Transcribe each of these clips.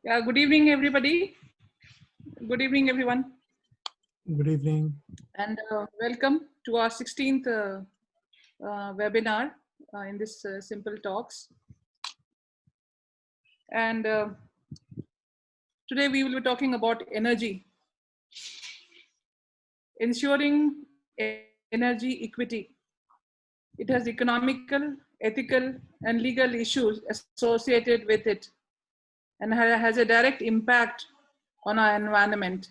Yeah, good evening, everybody. Good evening, everyone, Good evening. and welcome to our 16th webinar in this Simple Talks. And today we will be talking about energy, ensuring energy equity. It has economical, ethical, and legal issues associated with it, and has a direct impact on our environment.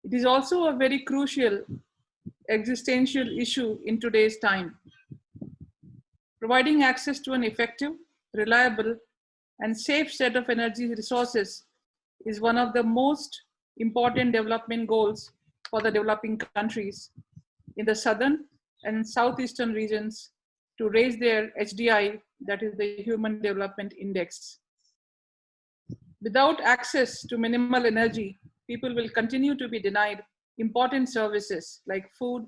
It is also a very crucial existential issue in today's time. Providing access to an effective, reliable, and safe set of energy resources is one of the most important development goals for the developing countries in the southern and southeastern regions to raise their HDI, that is the Human Development Index. Without access to minimal energy, people will continue to be denied important services like food,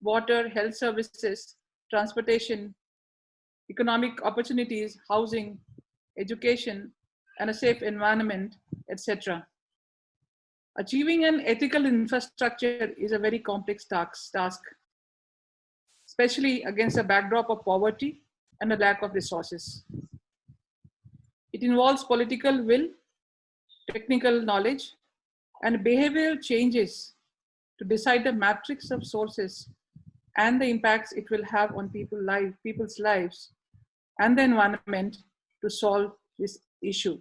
water, health services, transportation, economic opportunities, housing, education, and a safe environment, etc. Achieving an ethical infrastructure is a very complex task, especially against a backdrop of poverty and a lack of resources. It involves political will, technical knowledge, and behavioral changes to decide the matrix of sources and the impacts it will have on people's lives and the environment to solve this issue.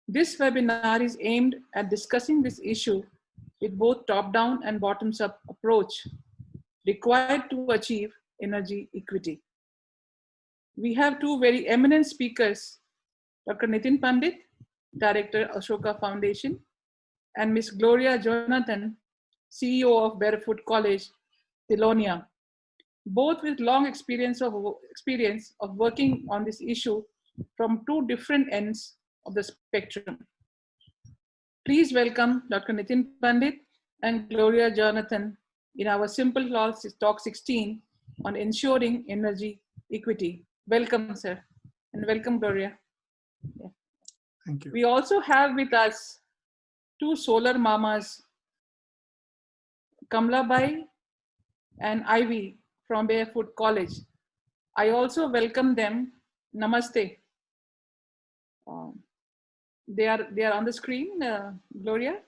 This webinar is aimed at discussing this issue with both top-down and bottoms-up approach required to achieve energy equity. We have two very eminent speakers, Dr. Nitin Pandit, Director, Ashoka Foundation, and Ms. Gloria Jonathan, CEO of Barefoot College, Thilonia, both with long experience of working on this issue from two different ends of the spectrum. Please welcome Dr. Nitin Pandit and Gloria Jonathan in our Simple Talk 16 on ensuring energy equity. Welcome, sir, and welcome, Gloria. Yeah. Thank you. We also have with us two solar mamas, Kamlabai and Ivy from Barefoot College. I also welcome them. Namaste. They are on the screen, Gloria.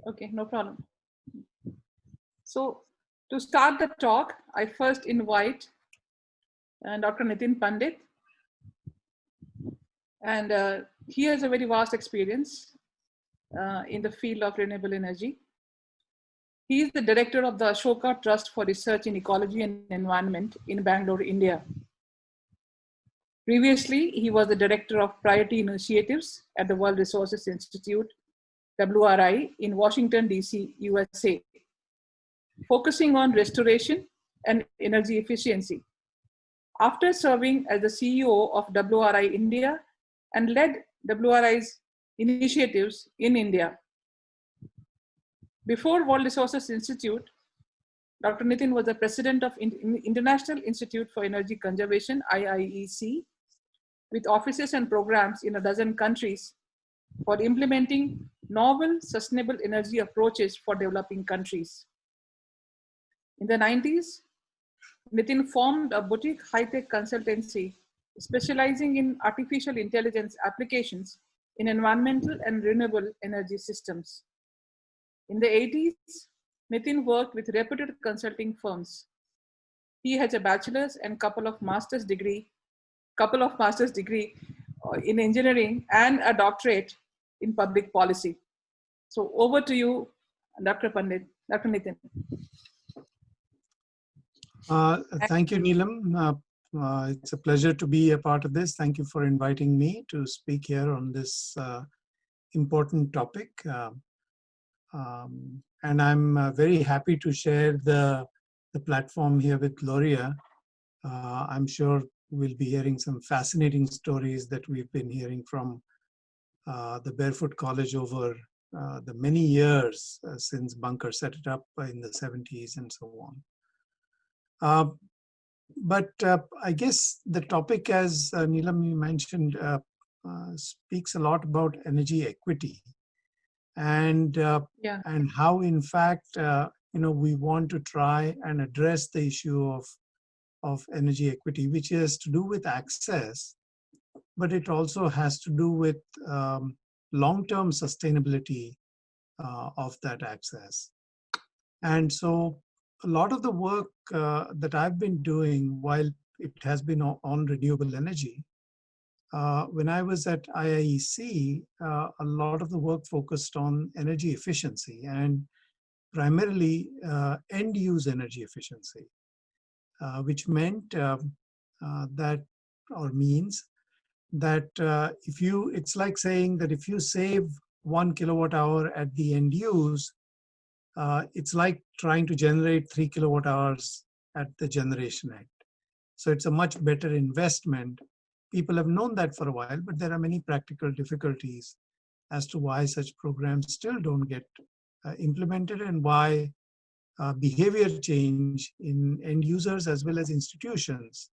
Okay, no problem. So to start the talk, I first invite Dr. Nitin Pandit, and he has a very vast experience in the field of renewable energy. He is the director of the Ashoka Trust for Research in Ecology and Environment in Bangalore, India. Previously, he was the director of Priority Initiatives at the World Resources Institute, WRI, in Washington, DC, USA, focusing on restoration and energy efficiency. After serving as the CEO of WRI India and led WRI's initiatives in India. Before World Resources Institute, Dr. Nitin was the president of International Institute for Energy Conservation, IIEC, with offices and programs in a dozen countries for implementing novel sustainable energy approaches for developing countries. In the 90s, Nitin formed a boutique high-tech consultancy specializing in artificial intelligence applications in environmental and renewable energy systems. In the 80s, Nitin worked with reputed consulting firms. He has a bachelor's and couple of master's degree in engineering and a doctorate in public policy. So over to you, Dr. Pandit, Dr. Nitin. Thank you, Neelam. It's a pleasure to be a part of this. Thank you for inviting me to speak here on this important topic. And I'm very happy to share the platform here with Gloria. I'm sure we'll be hearing some fascinating stories that we've been hearing from the Barefoot College over the many years since Bunker set it up in the 70s and so on. But I guess the topic, as Neelam you mentioned, speaks a lot about energy equity, and Yeah. and how, in fact, we want to try and address the issue of energy equity, which has to do with access, but it also has to do with long-term sustainability of that access. And so a lot of the work that I've been doing, while it has been on renewable energy, when I was at IIEC, a lot of the work focused on energy efficiency and primarily end-use energy efficiency, which meant that, or means that it's like saying that if you save 1 kilowatt hour at the end use, it's like trying to generate 3 kilowatt hours at the generation end. So it's a much better investment. People have known that for a while, but there are many practical difficulties as to why such programs still don't get implemented, and why behavior change in end users as well as institutions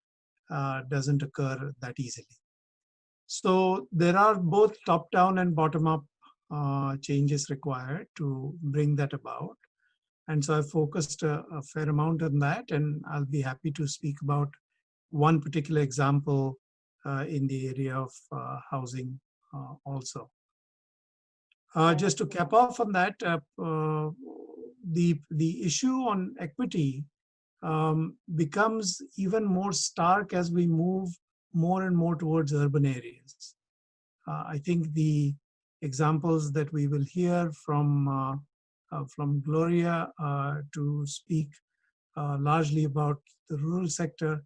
doesn't occur that easily. So there are both top-down and bottom-up changes required to bring that about. And so I focused a fair amount on that, and I'll be happy to speak about one particular example in the area of housing also. Just to cap off on that, the issue on equity becomes even more stark as we move more and more towards urban areas. I think the examples that we will hear from Gloria to speak largely about the rural sector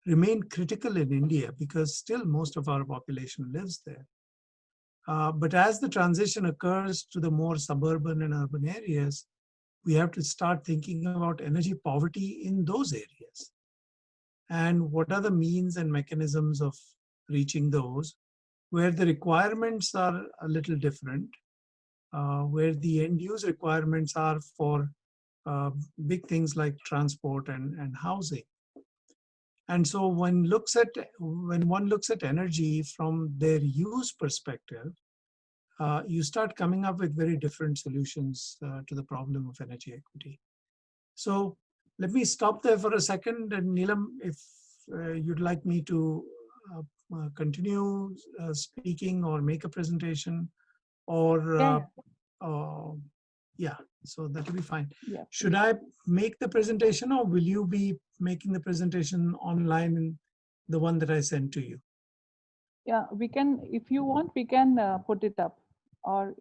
remain critical in India, because still most of our population lives there. But as the transition occurs to the more suburban and urban areas, we have to start thinking about energy poverty in those areas. And what are the means and mechanisms of reaching those, where the requirements are a little different, where the end use requirements are for big things like transport and housing. And so when one looks at energy from their use perspective, you start coming up with very different solutions to the problem of energy equity. So let me stop there for a second, and Neelam, if you'd like me to continue speaking or make a presentation, or yeah, so that will be fine. Yeah. Should I make the presentation, or will you be making the presentation online in the one that I sent to you? Yeah, we can, if you want, we can put it up, or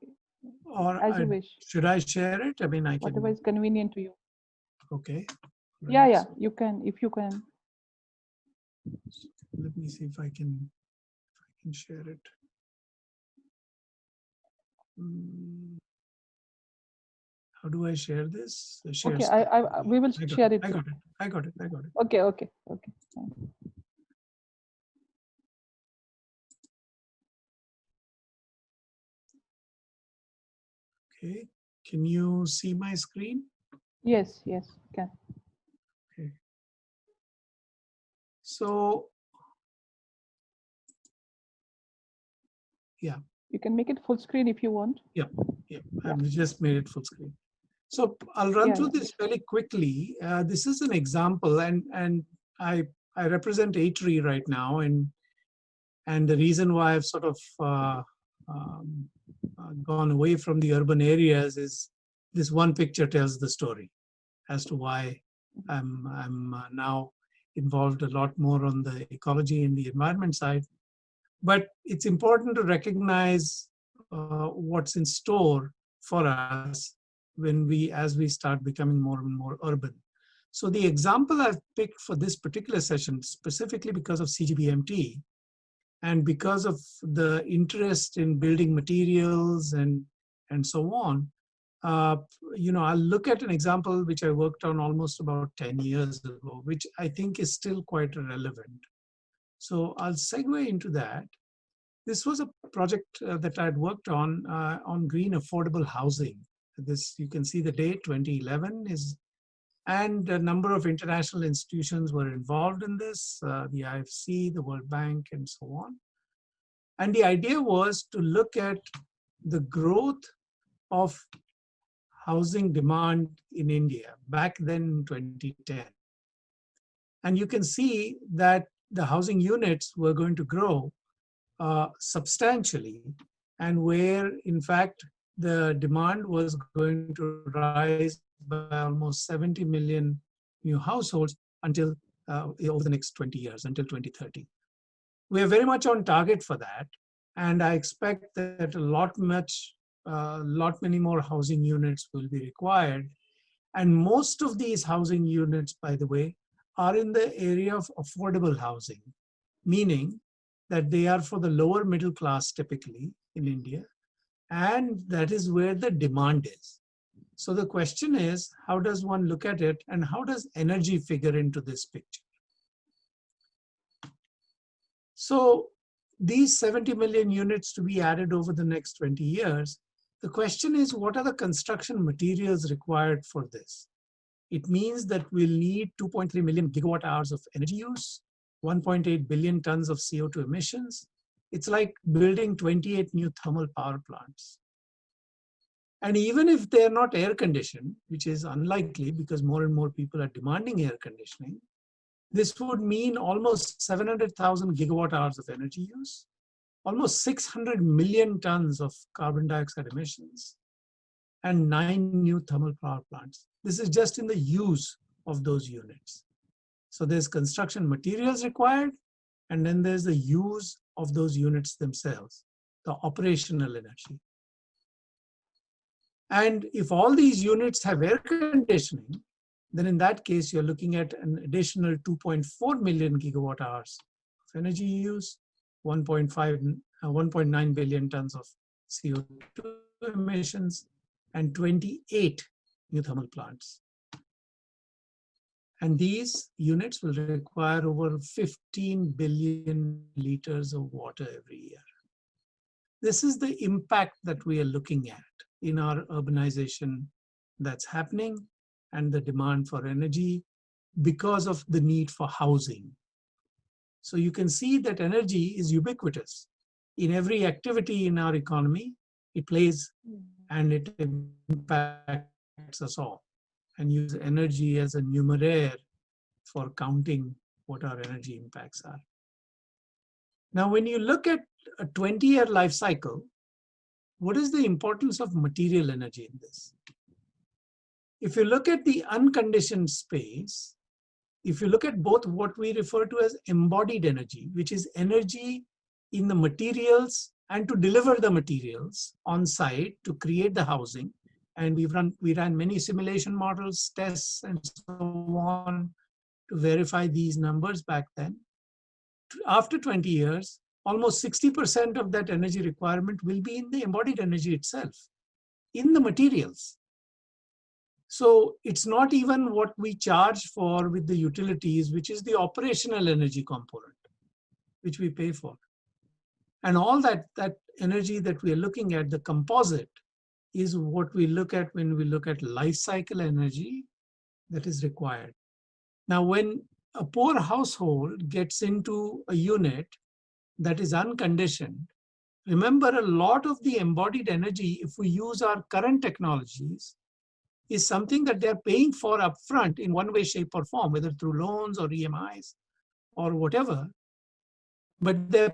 as you wish. Should I share it? I mean, I can. Whatever is convenient to you. Okay. Yeah, yeah, you can, if you can. Let me see if I can share it. How do I share this? Share okay, we will share it. I got it. Okay, okay, okay. Okay, can you see my screen? Yes, yes, can. Okay. So, yeah. You can make it full screen if you want. Yeah, I've just made it full screen. So I'll run through this fairly quickly. This is an example, and I represent Atri right now, and the reason why I've sort of gone away from the urban areas is this one picture tells the story as to why I'm now involved a lot more on the ecology and the environment side. But it's important to recognize what's in store for us as we start becoming more and more urban. So the example I've picked for this particular session, specifically because of CGBMT, and because of the interest in building materials and so on, I'll look at an example which I worked on almost about 10 years ago, which I think is still quite relevant. So I'll segue into that. This was a project that I'd worked on green affordable housing. This, you can see the date, 2011 is And a number of international institutions were involved in this, the IFC, the World Bank, and so on. And the idea was to look at the growth of housing demand in India back then in 2010. And you can see that the housing units were going to grow substantially, and where in fact the demand was going to rise by almost 70 million new households until over the next 20 years, until 2030. We are very much on target for that, and I expect that a lot many more housing units will be required. And most of these housing units, by the way, are in the area of affordable housing, meaning that they are for the lower middle class typically in India, and that is where the demand is. So the question is, how does one look at it, and how does energy figure into this picture? So these 70 million units to be added over the next 20 years, the question is, what are the construction materials required for this? It means that we'll need 2.3 million gigawatt hours of energy use, 1.8 billion tons of CO2 emissions. It's like building 28 new thermal power plants. And even if they're not air conditioned, which is unlikely because more and more people are demanding air conditioning, this would mean almost 700,000 gigawatt hours of energy use, almost 600 million tons of carbon dioxide emissions, and 9 new thermal power plants. This is just in the use of those units. So there's construction materials required, and then there's the use of those units themselves, the operational energy. And if all these units have air conditioning, then in that case, you're looking at an additional 2.4 million gigawatt hours of energy use, 1.9 billion tons of CO2 emissions, and 28 new thermal plants. And these units will require over 15 billion liters of water every year. This is the impact that we are looking at in our urbanization that's happening and the demand for energy because of the need for housing. So you can see that energy is ubiquitous. In every activity in our economy, it plays and it impacts us all. And use energy as a numeraire for counting what our energy impacts are. Now, when you look at a 20-year life cycle, what is the importance of material energy in this? If you look at the unconditioned space, if you look at both what we refer to as embodied energy, which is energy in the materials and to deliver the materials on site to create the housing, and we ran many simulation models, tests, and so on to verify these numbers back then. After 20 years, almost 60% of that energy requirement will be in the embodied energy itself, in the materials. So it's not even what we charge for with the utilities, which is the operational energy component, which we pay for. And all that energy that we are looking at, the composite, is what we look at when we look at life cycle energy that is required. Now, when a poor household gets into a unit that is unconditioned, remember a lot of the embodied energy, if we use our current technologies, is something that they're paying for upfront in one way, shape, or form, whether through loans or EMIs or whatever, but they're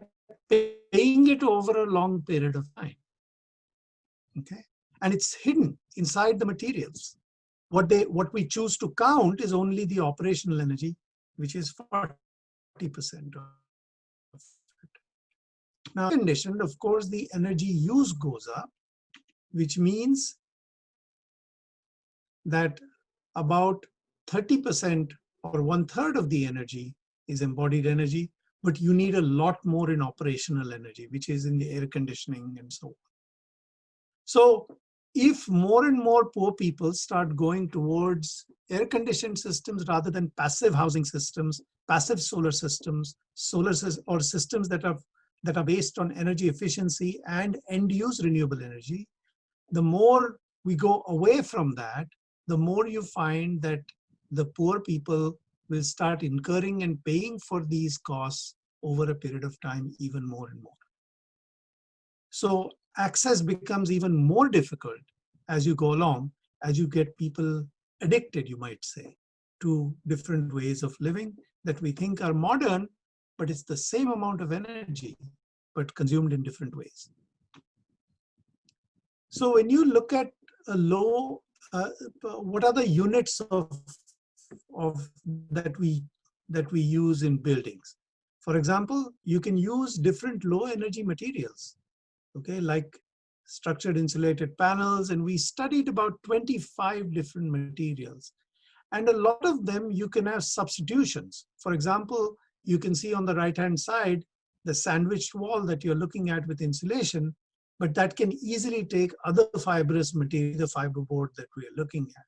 paying it over a long period of time. Okay? And it's hidden inside the materials. What we choose to count is only the operational energy, which is 40% of it. Now, conditioned, of course, the energy use goes up, which means that about 30% or 1/3 of the energy is embodied energy, but you need a lot more in operational energy, which is in the air conditioning and so on. So if more and more poor people start going towards air-conditioned systems rather than passive housing systems, passive solar systems, or systems that are based on energy efficiency and end-use renewable energy, the more we go away from that, the more you find that the poor people will start incurring and paying for these costs over a period of time even more and more. So access becomes even more difficult as you go along, as you get people addicted, you might say, to different ways of living that we think are modern, but it's the same amount of energy, but consumed in different ways. So when you look at a low, what are the units of that we use in buildings? For example, you can use different low energy materials, okay, like structured insulated panels, and we studied about 25 different materials. And a lot of them you can have substitutions. For example, you can see on the right-hand side, the sandwiched wall that you're looking at with insulation, but that can easily take other fibrous material, the fiberboard that we are looking at.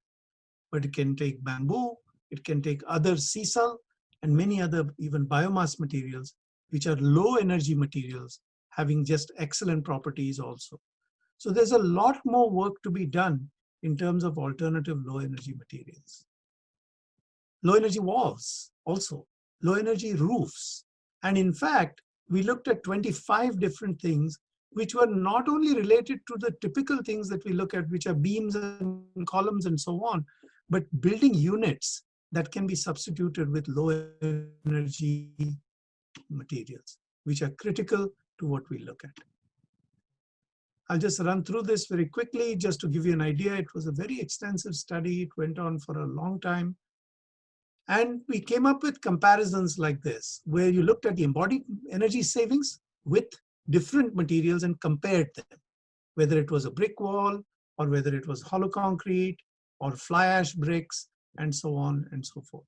But it can take bamboo, it can take other sisal, and many other even biomass materials, which are low energy materials, having just excellent properties also. So there's a lot more work to be done in terms of alternative low energy materials. Low energy walls also, low energy roofs. And in fact, we looked at 25 different things which were not only related to the typical things that we look at, which are beams and columns and so on, but building units that can be substituted with low energy materials, which are critical to what we look at. I'll just run through this very quickly just to give you an idea. It was a very extensive study. It went on for a long time. And we came up with comparisons like this, where you looked at the embodied energy savings with different materials and compared them, whether it was a brick wall or whether it was hollow concrete or fly ash bricks and so on and so forth.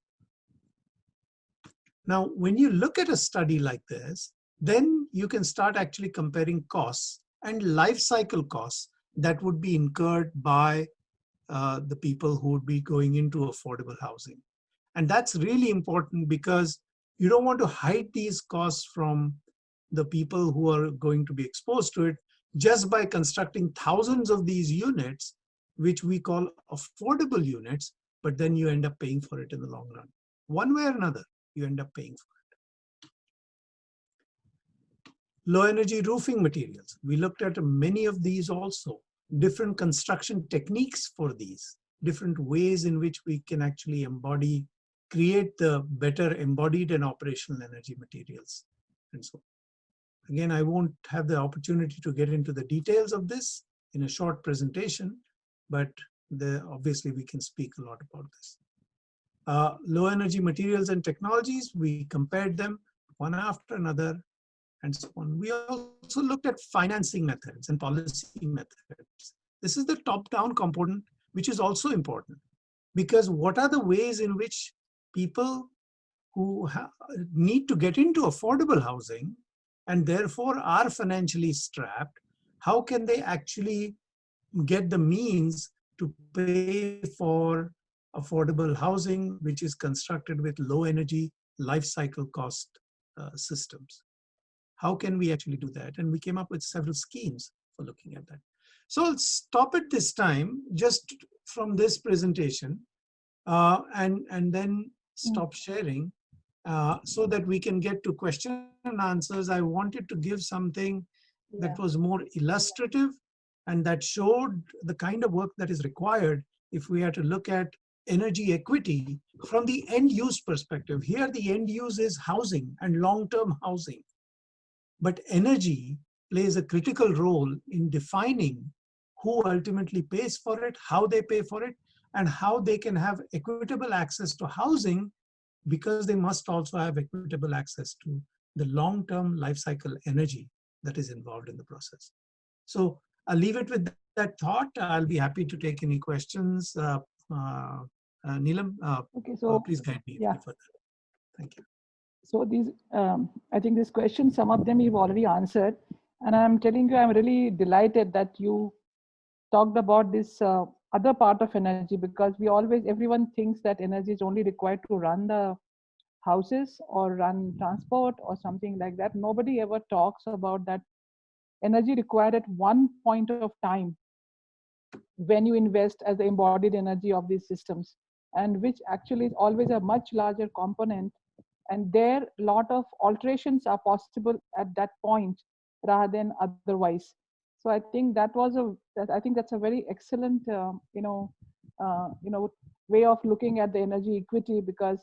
Now, when you look at a study like this, then you can start actually comparing costs and life cycle costs that would be incurred by the people who would be going into affordable housing. And that's really important because you don't want to hide these costs from the people who are going to be exposed to it just by constructing thousands of these units, which we call affordable units, but then you end up paying for it in the long run. One way or another, you end up paying for it. Low energy roofing materials. We looked at many of these also, different construction techniques for these, different ways in which we can actually create the better embodied and operational energy materials and so on. Again, I won't have the opportunity to get into the details of this in a short presentation, but obviously we can speak a lot about this. Low energy materials and technologies, we compared them one after another and so on. We also looked at financing methods and policy methods. This is the top-down component, which is also important, because what are the ways in which people who need to get into affordable housing and therefore are financially strapped, how can they actually get the means to pay for affordable housing, which is constructed with low energy life cycle cost systems? How can we actually do that? And we came up with several schemes for looking at that. So I'll stop at this time, just from this presentation, and then stop sharing so that we can get to question and answers. I wanted to give something that was more illustrative and that showed the kind of work that is required if we are to look at energy equity from the end use perspective. Here, the end use is housing and long-term housing. But energy plays a critical role in defining who ultimately pays for it, how they pay for it, and how they can have equitable access to housing, because they must also have equitable access to the long-term life cycle energy that is involved in the process. So I'll leave it with that thought. I'll be happy to take any questions. Neelam, okay, so please guide me further. Thank you. So these, I think these questions, some of them you've already answered. And I'm telling you, I'm really delighted that you talked about this other part of energy, because everyone thinks that energy is only required to run the houses or run transport or something like that. Nobody ever talks about that energy required at one point of time when you invest as the embodied energy of these systems. and which actually is always a much larger component. And there, lot of alterations are possible at that point rather than otherwise. So I think I think that's a very excellent, way of looking at the energy equity, because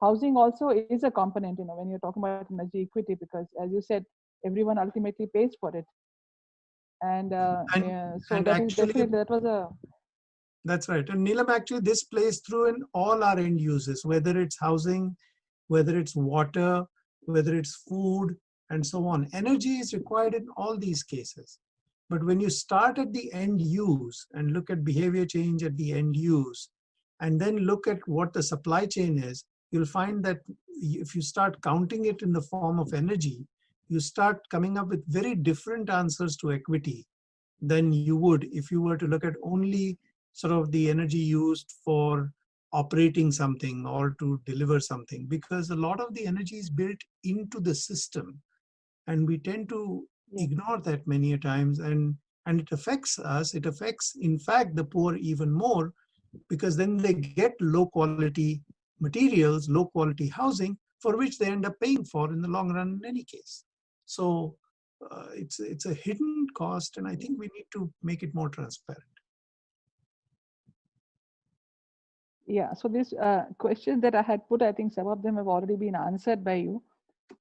housing also is a component, when you're talking about energy equity, because as you said, everyone ultimately pays for it. And And, so and that is actually, definitely, that was a, that's right. And Neelam, actually, this plays through in all our end uses, whether it's housing, whether it's water, whether it's food, and so on. Energy is required in all these cases. But when you start at the end use and look at behavior change at the end use, and then look at what the supply chain is, you'll find that if you start counting it in the form of energy, you start coming up with very different answers to equity than you would if you were to look at only sort of the energy used for operating something or to deliver something, because a lot of the energy is built into the system and we tend to ignore that many a times, and it affects us. It affects, in fact, the poor even more, because then they get low quality materials, low quality housing, for which they end up paying for in the long run in any case. So it's a hidden cost, and I think we need to make it more transparent. yeah. So these questions that I had put, I think some of them have already been answered by you.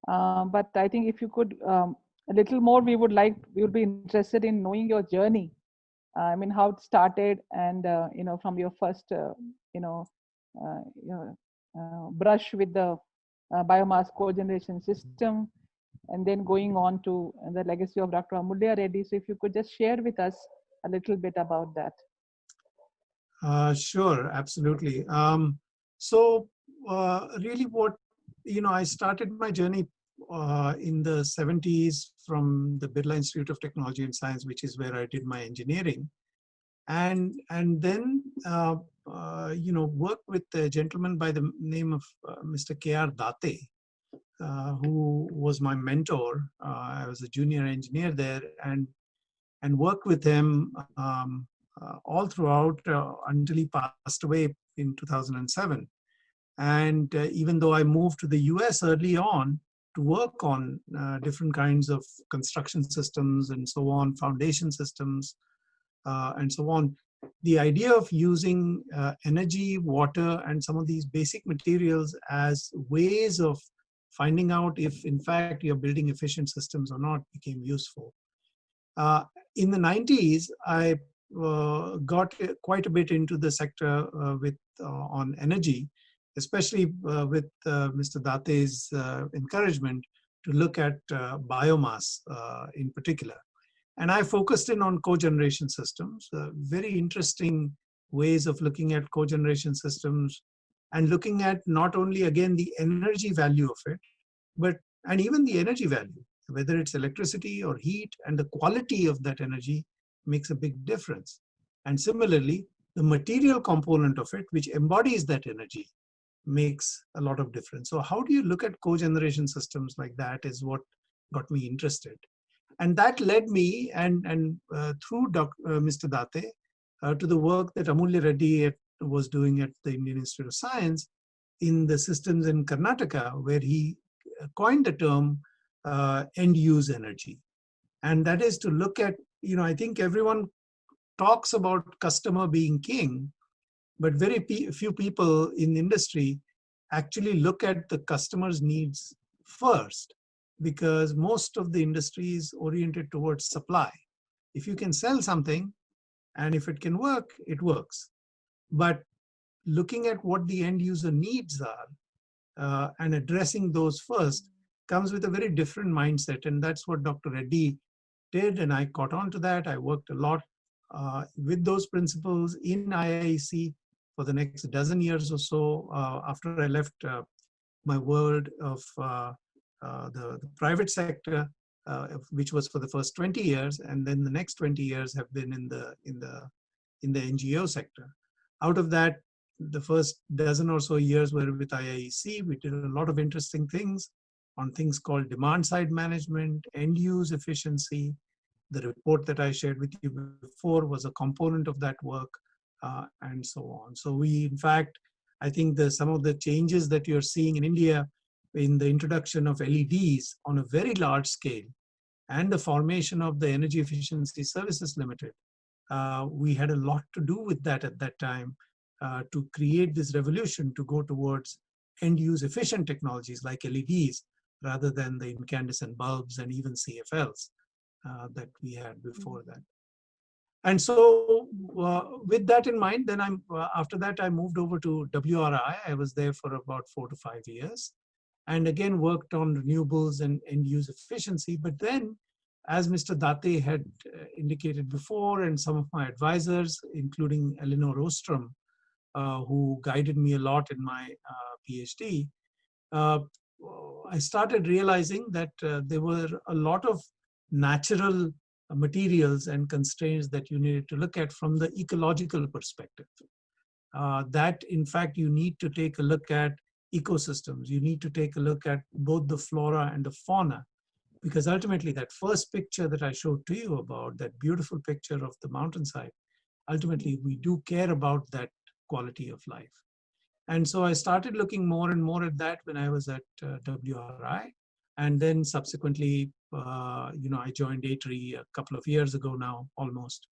But I think if you could, a little more, we would be interested in knowing your journey. I mean, how it started, and from your first, brush with the biomass cogeneration system, and then going on to the legacy of Dr. Amulya Reddy. So if you could just share with us a little bit about that. Sure, absolutely. So really what, I started my journey in the 70s from the Birla Institute of Technology and Science, which is where I did my engineering. And then, worked with a gentleman by the name of Mr. K.R. Date, who was my mentor. I was a junior engineer there, and worked with him all throughout until he passed away in 2007. And even though I moved to the US early on to work on different kinds of construction systems and so on, foundation systems, and so on, the idea of using energy, water, and some of these basic materials as ways of finding out if, in fact, you're building efficient systems or not became useful. In the 90s, I got quite a bit into the sector on energy, especially with Mr. Date's encouragement to look at biomass in particular. And I focused in on cogeneration systems, very interesting ways of looking at cogeneration systems and looking at not only, again, the energy value of it, and even the energy value, whether it's electricity or heat, and the quality of that energy makes a big difference. And similarly, the material component of it, which embodies that energy, makes a lot of difference. So how do you look at cogeneration systems like that is what got me interested. And that led me, and through Mr. Date, to the work that Amulya Reddy was doing at the Indian Institute of Science in the systems in Karnataka, where he coined the term end-use energy. And that is to look at, I think everyone talks about customer being king, but very few people in industry actually look at the customer's needs first, because most of the industry is oriented towards supply. If you can sell something and if it can work, it works. But looking at what the end user needs are and addressing those first comes with a very different mindset. And that's what Dr. Reddy did. And I caught on to that. I worked a lot with those principles in IIEC for the next dozen years or so after I left my world of the private sector, which was for the first 20 years, and then the next 20 years have been in the NGO sector. Out of that, the first dozen or so years were with IIEC. We did a lot of interesting things on things called demand side management, end use efficiency. The report that I shared with you before was a component of that work, and so on. So we, in fact, I think some of the changes that you're seeing in India in the introduction of LEDs on a very large scale and the formation of the Energy Efficiency Services Limited, we had a lot to do with that at that time to create this revolution to go towards end-use efficient technologies like LEDs rather than the incandescent bulbs and even CFLs that we had before that. And so with that in mind, then after that, I moved over to WRI. I was there for about 4 to 5 years and again worked on renewables and end-use efficiency. But then, as Mr. Date had indicated before, and some of my advisors, including Elinor Ostrom, who guided me a lot in my PhD, I started realizing that there were a lot of natural materials and constraints that you needed to look at from the ecological perspective. That, in fact, you need to take a look at ecosystems. You need to take a look at both the flora and the fauna, because ultimately that first picture that I showed to you about, that beautiful picture of the mountainside, ultimately we do care about that quality of life. And so I started looking more and more at that when I was at WRI. And then subsequently, I joined ATRI a couple of years ago now, almost,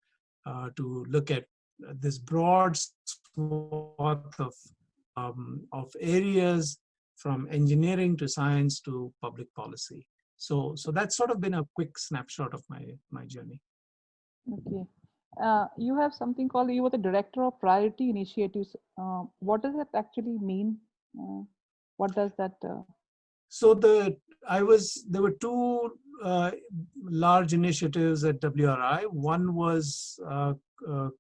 to look at this broad swath of areas from engineering to science to public policy. So that's sort of been a quick snapshot of my journey. Okay. You have something called, you were the director of priority initiatives. What does that actually mean? What does that? So there were two large initiatives at WRI. One was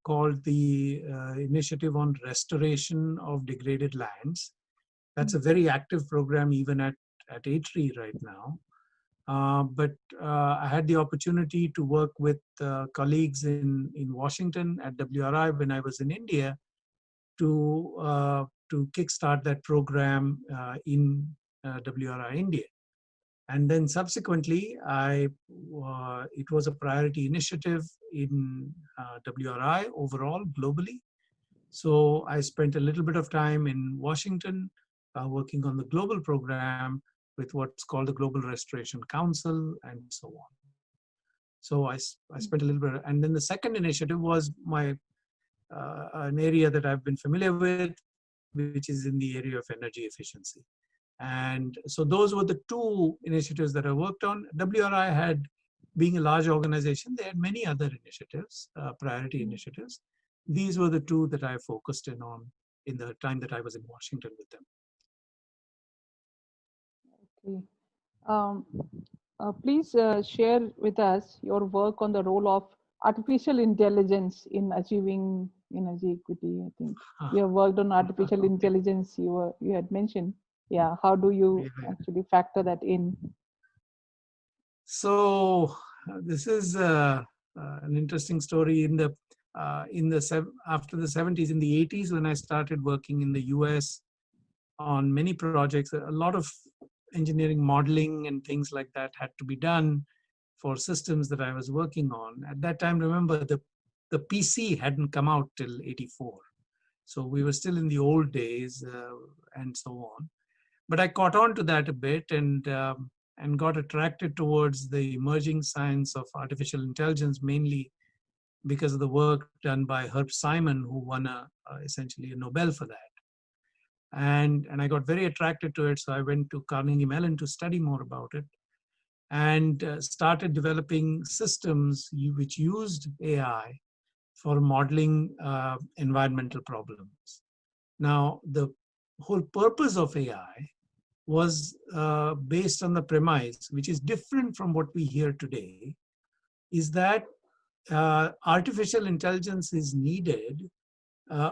called the Initiative on Restoration of Degraded Lands. That's a very active program even at ATRI right now. But I had the opportunity to work with colleagues in Washington at WRI when I was in India to kickstart that program in WRI India. And then subsequently, it was a priority initiative in WRI overall, globally. So I spent a little bit of time in Washington working on the global program with what's called the Global Restoration Council and so on. So I spent a little bit, and then the second initiative was an area that I've been familiar with, which is in the area of energy efficiency. And so those were the two initiatives that I worked on. WRI had, being a large organization, they had many other initiatives, priority initiatives. These were the two that I focused in on in the time that I was in Washington with them. Okay. Please share with us your work on the role of artificial intelligence in achieving energy equity. I think you have worked on artificial intelligence. You had mentioned. Yeah. How do you actually factor that in? So this is an interesting story. After the 70s, in the 80s, when I started working in the US on many projects, a lot of engineering modeling and things like that had to be done for systems that I was working on. At that time, remember, the PC hadn't come out till 84. So we were still in the old days and so on. But I caught on to that a bit and got attracted towards the emerging science of artificial intelligence, mainly because of the work done by Herb Simon, who won essentially a Nobel for that. And I got very attracted to it. So I went to Carnegie Mellon to study more about it and started developing systems which used AI for modeling environmental problems. Now, the whole purpose of AI was based on the premise, which is different from what we hear today, is that artificial intelligence is needed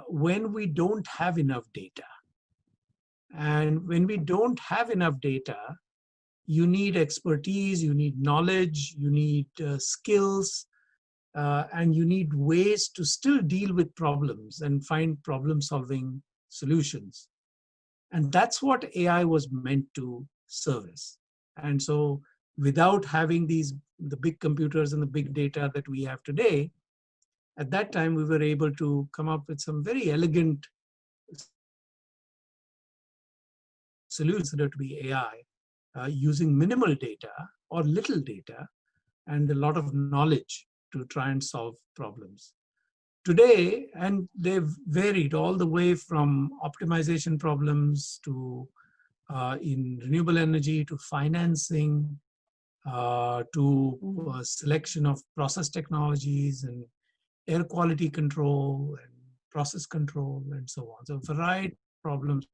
when we don't have enough data. And when we don't have enough data, you need expertise, you need knowledge, you need skills, and you need ways to still deal with problems and find problem-solving solutions. And that's what AI was meant to service. And so without having the big computers and the big data that we have today, at that time we were able to come up with some very elegant solutions to be AI using minimal data or little data and a lot of knowledge to try and solve problems. Today, and they've varied all the way from optimization problems to in renewable energy to financing to selection of process technologies and air quality control and process control and so on. So a variety of problems.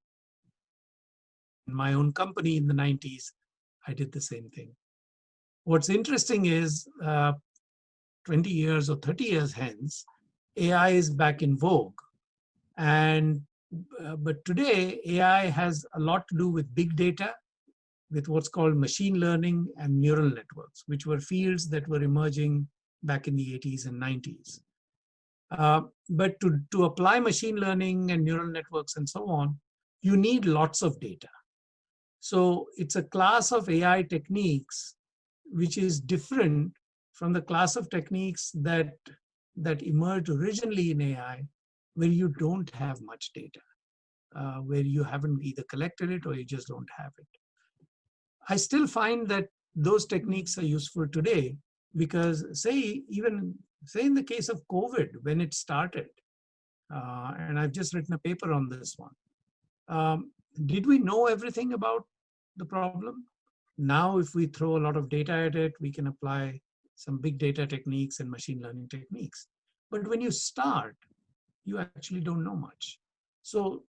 In my own company in the 90s, I did the same thing. What's interesting is 20 years or 30 years hence, AI is back in vogue. And but today, AI has a lot to do with big data, with what's called machine learning and neural networks, which were fields that were emerging back in the 80s and 90s. But to apply machine learning and neural networks and so on, you need lots of data. So it's a class of AI techniques which is different from the class of techniques that emerged originally in AI, where you don't have much data, where you haven't either collected it or you just don't have it. I still find that those techniques are useful today because, say in the case of COVID, when it started, and I've just written a paper on this one, did we know everything about the problem? Now, if we throw a lot of data at it, we can apply some big data techniques and machine learning techniques. But when you start, you actually don't know much. So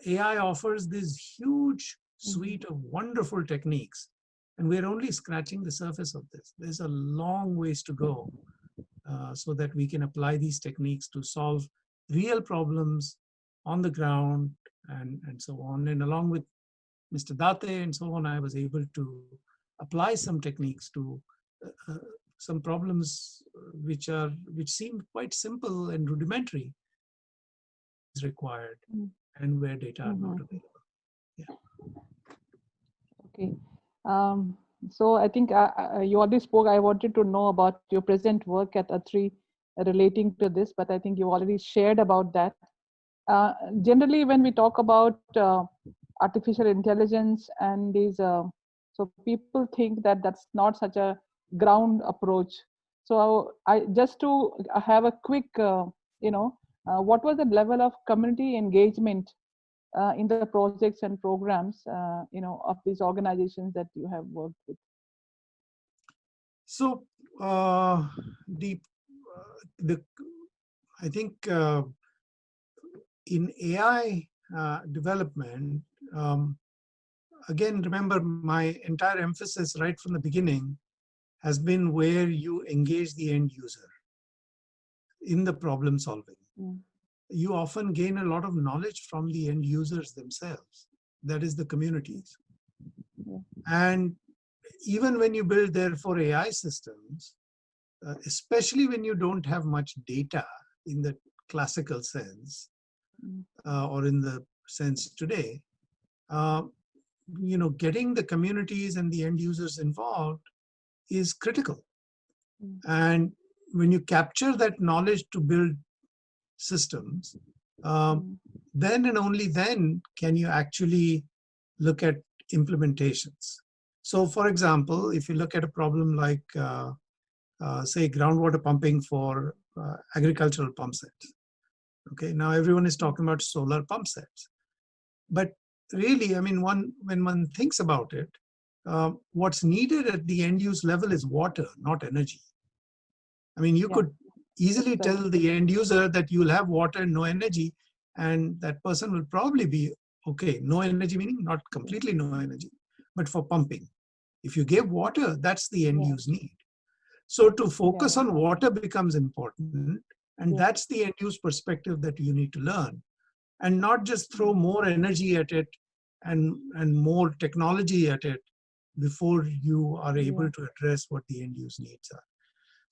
AI offers this huge suite of wonderful techniques, and we're only scratching the surface of this. There's a long ways to go so that we can apply these techniques to solve real problems on the ground and so on. And along with Mr. Date and so on, I was able to apply some techniques to some problems which seem quite simple and rudimentary is required and where data are not available. Yeah. Okay. So I think you already spoke. I wanted to know about your present work at Atri relating to this, but I think you already shared about that. Generally, when we talk about artificial intelligence and these, so people think that that's not such a ground approach. So I just to have a quick, what was the level of community engagement in the projects and programs, of these organizations that you have worked with? So I think in AI development, again, remember my entire emphasis right from the beginning has been where you engage the end user in the problem solving. You often gain a lot of knowledge from the end users themselves. That is the communities. And even when you build, therefore, AI systems, especially when you don't have much data in the classical sense, or in the sense today, getting the communities and the end users involved is critical. And when you capture that knowledge to build systems, then and only then can you actually look at implementations. So for example, if you look at a problem like, say, groundwater pumping for agricultural pump sets. Okay, now everyone is talking about solar pump sets. But really, I mean, when one thinks about it, what's needed at the end use level is water, not energy. I mean, you could easily tell the end user that you'll have water and no energy, and that person will probably be okay. No energy meaning not completely no energy, but for pumping. If you give water, that's the end use need. So to focus on water becomes important, and that's the end use perspective that you need to learn, and not just throw more energy at it and more technology at it before you are able to address what the end use needs are.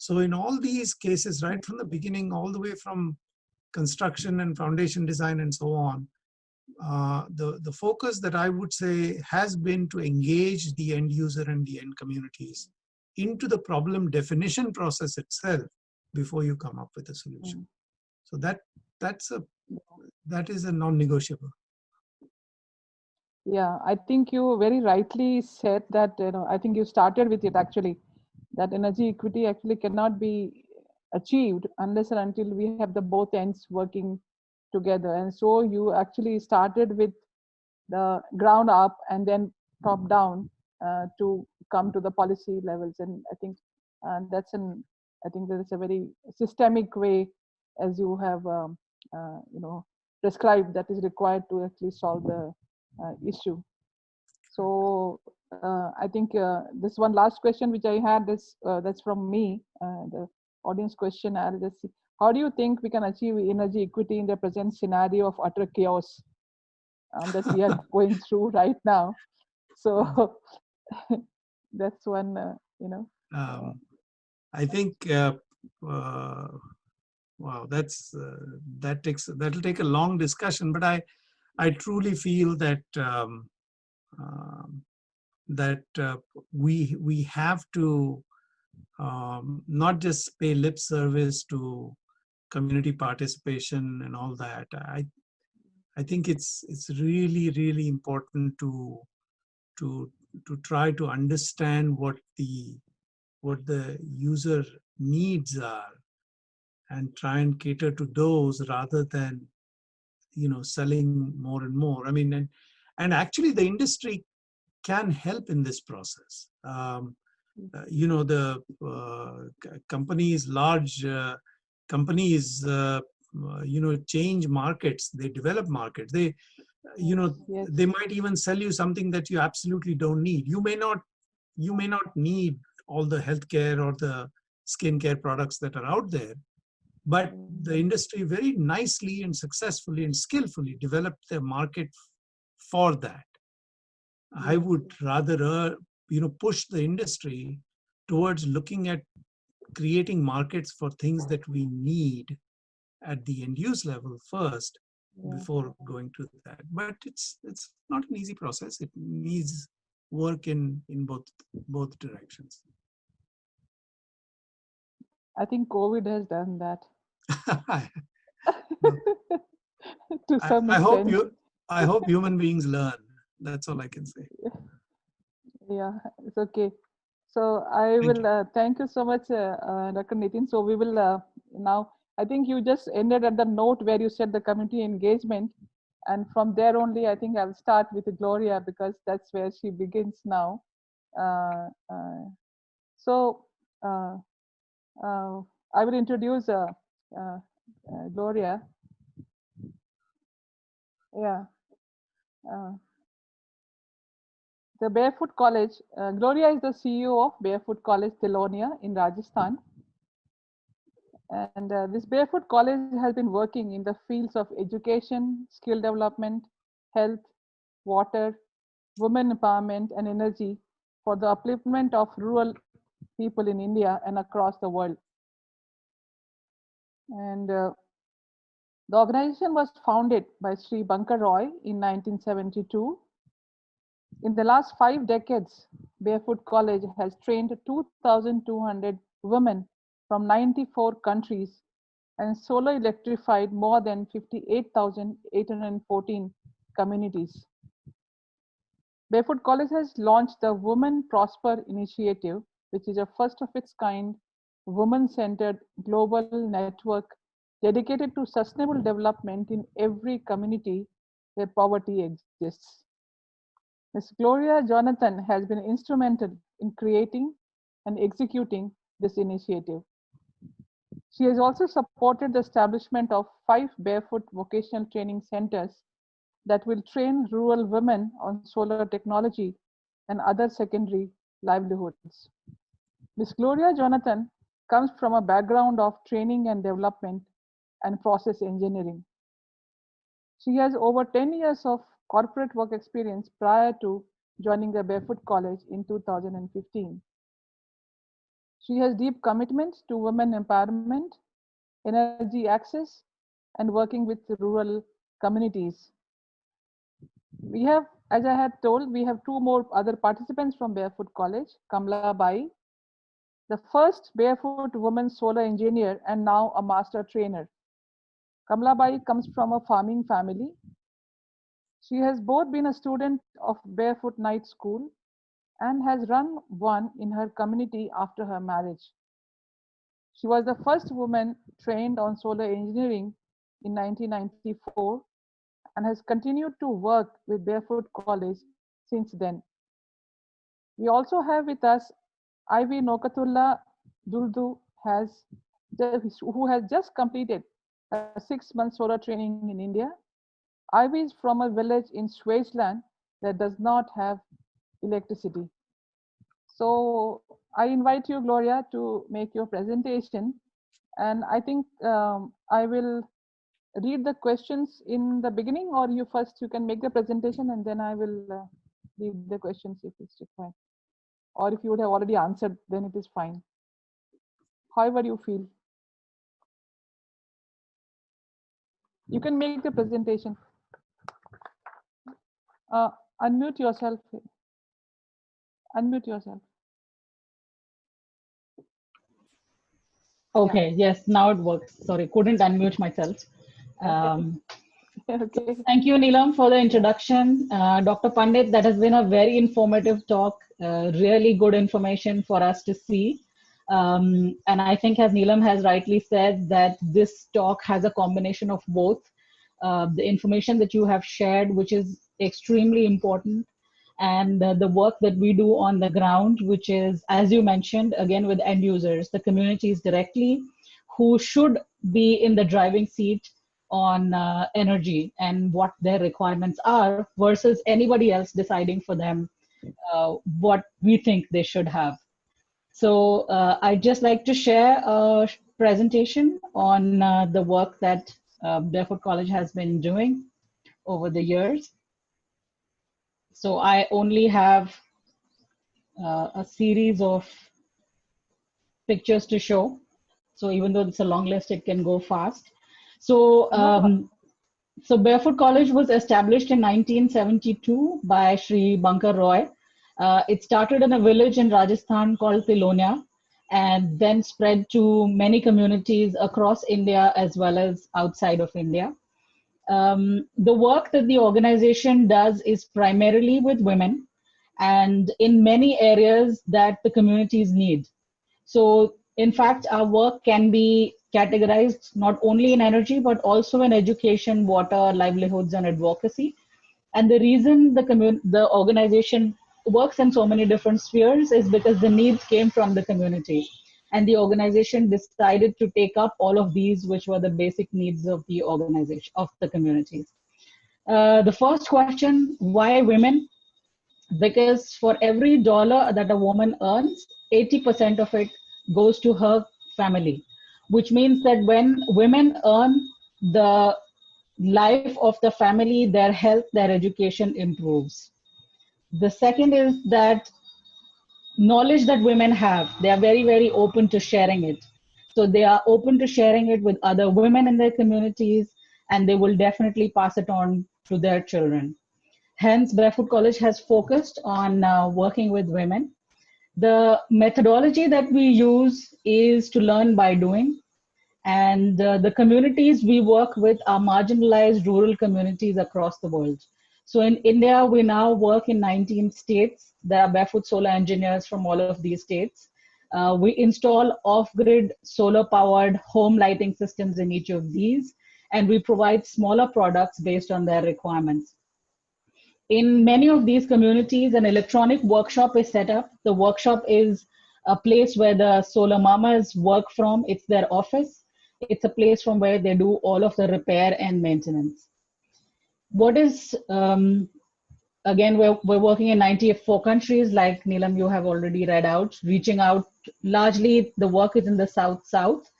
So in all these cases, right from the beginning, all the way from construction and foundation design and so on, the focus that I would say has been to engage the end user and the end communities into the problem definition process itself before you come up with a solution. So that is a non-negotiable. Yeah, I think you very rightly said that, I think you started with it actually, that energy equity actually cannot be achieved unless and until we have the both ends working together. And so you actually started with the ground up and then top down to come to the policy levels. And I think I think there is a very systemic way, as you have, prescribed, that is required to actually solve the issue. So I think this one last question which I had is that's from me, the audience question. I'll just see. How do you think we can achieve energy equity in the present scenario of utter chaos that we are going through right now? So that's one, I think, wow, that'll take a long discussion, but I truly feel that we have to not just pay lip service to community participation and all that. I think it's really, really important to try to understand what the user needs are and try and cater to those rather than selling more and more. I mean, and actually the industry can help in this process. The companies, large companies, change markets, they develop markets. They, yes. they might even sell you something that you absolutely don't need. You may not need all the healthcare or the skincare products that are out there, but the industry very nicely and successfully and skillfully developed their market for that. I would rather, push the industry towards looking at creating markets for things that we need at the end use level first before going to that. But it's not an easy process. It needs work in both directions. I think COVID has done that Well, to some extent. I hope human beings learn. That's all I can say. Yeah, it's okay. So I will thank you so much, Dr. Nitin. So we will now, I think you just ended at the note where you said the community engagement. And from there only, I think I'll start with Gloria because that's where she begins now. Uh, uh, so uh, I will introduce Gloria. Yeah. Uh, the Barefoot College, Gloria is the CEO of Barefoot College, Thilonia in Rajasthan. And this Barefoot College has been working in the fields of education, skill development, health, water, women empowerment, and energy for the upliftment of rural people in India and across the world. And the organization was founded by Sri Bankar Roy in 1972. In the last 5 decades, Barefoot College has trained 2,200 women from 94 countries and solar electrified more than 58,814 communities. Barefoot College has launched the Women Prosper Initiative, which is a first of its kind, women-centered global network dedicated to sustainable development in every community where poverty exists. Ms. Gloria Jonathan has been instrumental in creating and executing this initiative. She has also supported the establishment of 5 barefoot vocational training centers that will train rural women on solar technology and other secondary livelihoods. Ms. Gloria Jonathan comes from a background of training and development and process engineering. She has over 10 years of corporate work experience prior to joining the Barefoot College in 2015. She has deep commitment to women empowerment, energy access, and working with rural communities. We have, as I had told, we have 2 more other participants from Barefoot College, Kamla Bai, the first barefoot woman solar engineer and now a master trainer. Kamla Bai comes from a farming family. She has both been a student of Barefoot Night School and has run one in her community after her marriage. She was the first woman trained on solar engineering in 1994 and has continued to work with Barefoot College since then. We also have with us Ivy Nokatullah Duldu, who has just completed a 6-month solar training in India. Ivy is from a village in Swaziland that does not have electricity. So I invite you, Gloria, to make your presentation. And I think I will read the questions in the beginning, or you can make the presentation and then I will read the questions if it's required. Or if you would have already answered, then it is fine. However you feel. You can make the presentation. Unmute yourself. Unmute yourself. Okay, yes, now it works. Sorry, couldn't unmute myself. Okay. Thank you, Neelam, for the introduction. Dr. Pandit, that has been a very informative talk, really good information for us to see. And I think, as Neelam has rightly said, that this talk has a combination of both the information that you have shared, which is extremely important, and the work that we do on the ground, which is, as you mentioned, again, with end users, the communities directly, who should be in the driving seat on energy and what their requirements are versus anybody else deciding for them what we think they should have. So I'd just like to share a presentation on the work that Barefoot College has been doing over the years. So I only have a series of pictures to show. So even though it's a long list, it can go fast. So, so Barefoot College was established in 1972 by Sri Bankar Roy. It started in a village in Rajasthan called Tilonia, and then spread to many communities across India as well as outside of India. The work that the organization does is primarily with women and in many areas that the communities need. So in fact, our work can be categorized not only in energy, but also in education, water, livelihoods, and advocacy. And the reason the organization works in so many different spheres is because the needs came from the community. And the organization decided to take up all of these, which were the basic needs of the organization, of the communities. The first question, why women? Because for every dollar that a woman earns, 80% of it goes to her family, which means that when women earn, the life of the family, their health, their education improves. The second is that knowledge that women have, they are very, very open to sharing it. So they are open to sharing it with other women in their communities, and they will definitely pass it on to their children. Hence, Barefoot College has focused on working with women. The methodology that we use is to learn by doing. And the communities we work with are marginalized rural communities across the world. So in India, we now work in 19 states. There are Barefoot solar engineers from all of these states. We install off-grid solar-powered home lighting systems in each of these, and we provide smaller products based on their requirements. In many of these communities, an electronic workshop is set up. The workshop is a place where the solar mamas work from. It's their office. It's a place from where they do all of the repair and maintenance. What is, again, we're working in 94 countries, like Neelam, you have already read out, reaching out, largely the work is in the South.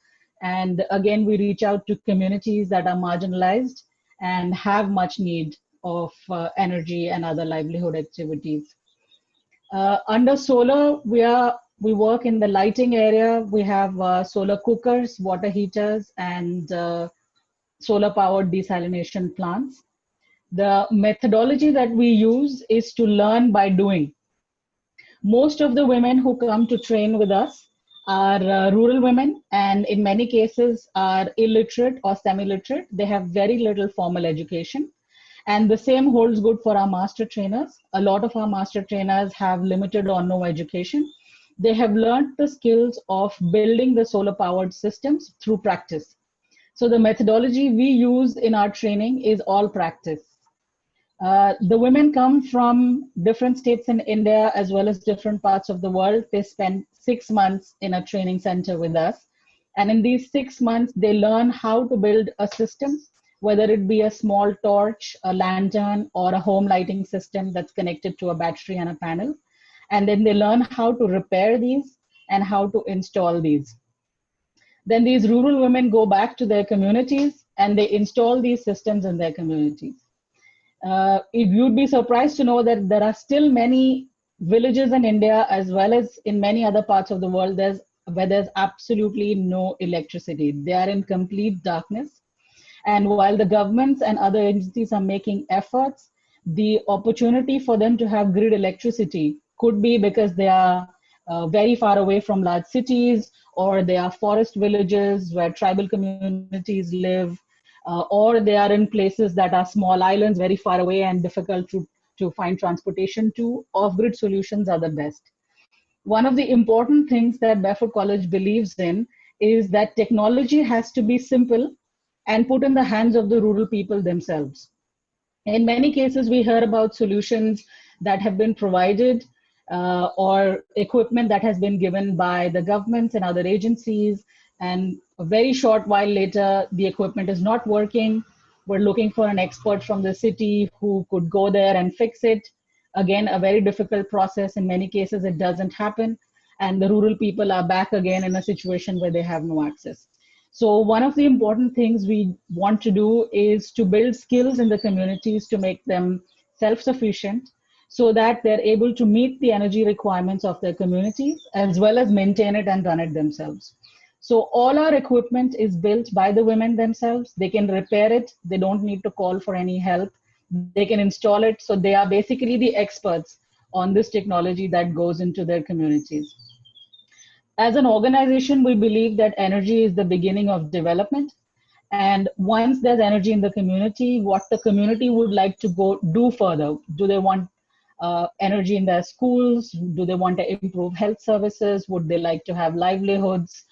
And again, we reach out to communities that are marginalized and have much need of energy and other livelihood activities. Under solar, we work in the lighting area. We have solar cookers, water heaters, and solar powered desalination plants. The methodology that we use is to learn by doing. Most of the women who come to train with us are rural women, and in many cases are illiterate or semi-literate. They have very little formal education. And the same holds good for our master trainers. A lot of our master trainers have limited or no education. They have learned the skills of building the solar powered systems through practice. So the methodology we use in our training is all practice. The women come from different states in India as well as different parts of the world. They spend 6 months in a training center with us. And in these 6 months, they learn how to build a system, whether it be a small torch, a lantern, or a home lighting system that's connected to a battery and a panel. And then they learn how to repair these and how to install these. Then these rural women go back to their communities and they install these systems in their communities. You'd be surprised to know that there are still many villages in India as well as in many other parts of the world where there's absolutely no electricity. They are in complete darkness. And while the governments and other agencies are making efforts, the opportunity for them to have grid electricity could be because they are very far away from large cities, or they are forest villages where tribal communities live, or they are in places that are small islands very far away and difficult to find transportation to. Off-grid solutions are the best. One of the important things that Barefoot College believes in is that technology has to be simple and put in the hands of the rural people themselves. In many cases, we hear about solutions that have been provided or equipment that has been given by the governments and other agencies, and a very short while later, the equipment is not working. We're looking for an expert from the city who could go there and fix it. Again, a very difficult process. In many cases, it doesn't happen. And the rural people are back again in a situation where they have no access. So one of the important things we want to do is to build skills in the communities to make them self-sufficient so that they're able to meet the energy requirements of their communities as well as maintain it and run it themselves. So all our equipment is built by the women themselves. They can repair it. They don't need to call for any help. They can install it. So they are basically the experts on this technology that goes into their communities. As an organization, we believe that energy is the beginning of development. And once there's energy in the community, what the community would like to go do further? Do they want energy in their schools? Do they want to improve health services? Would they like to have livelihoods?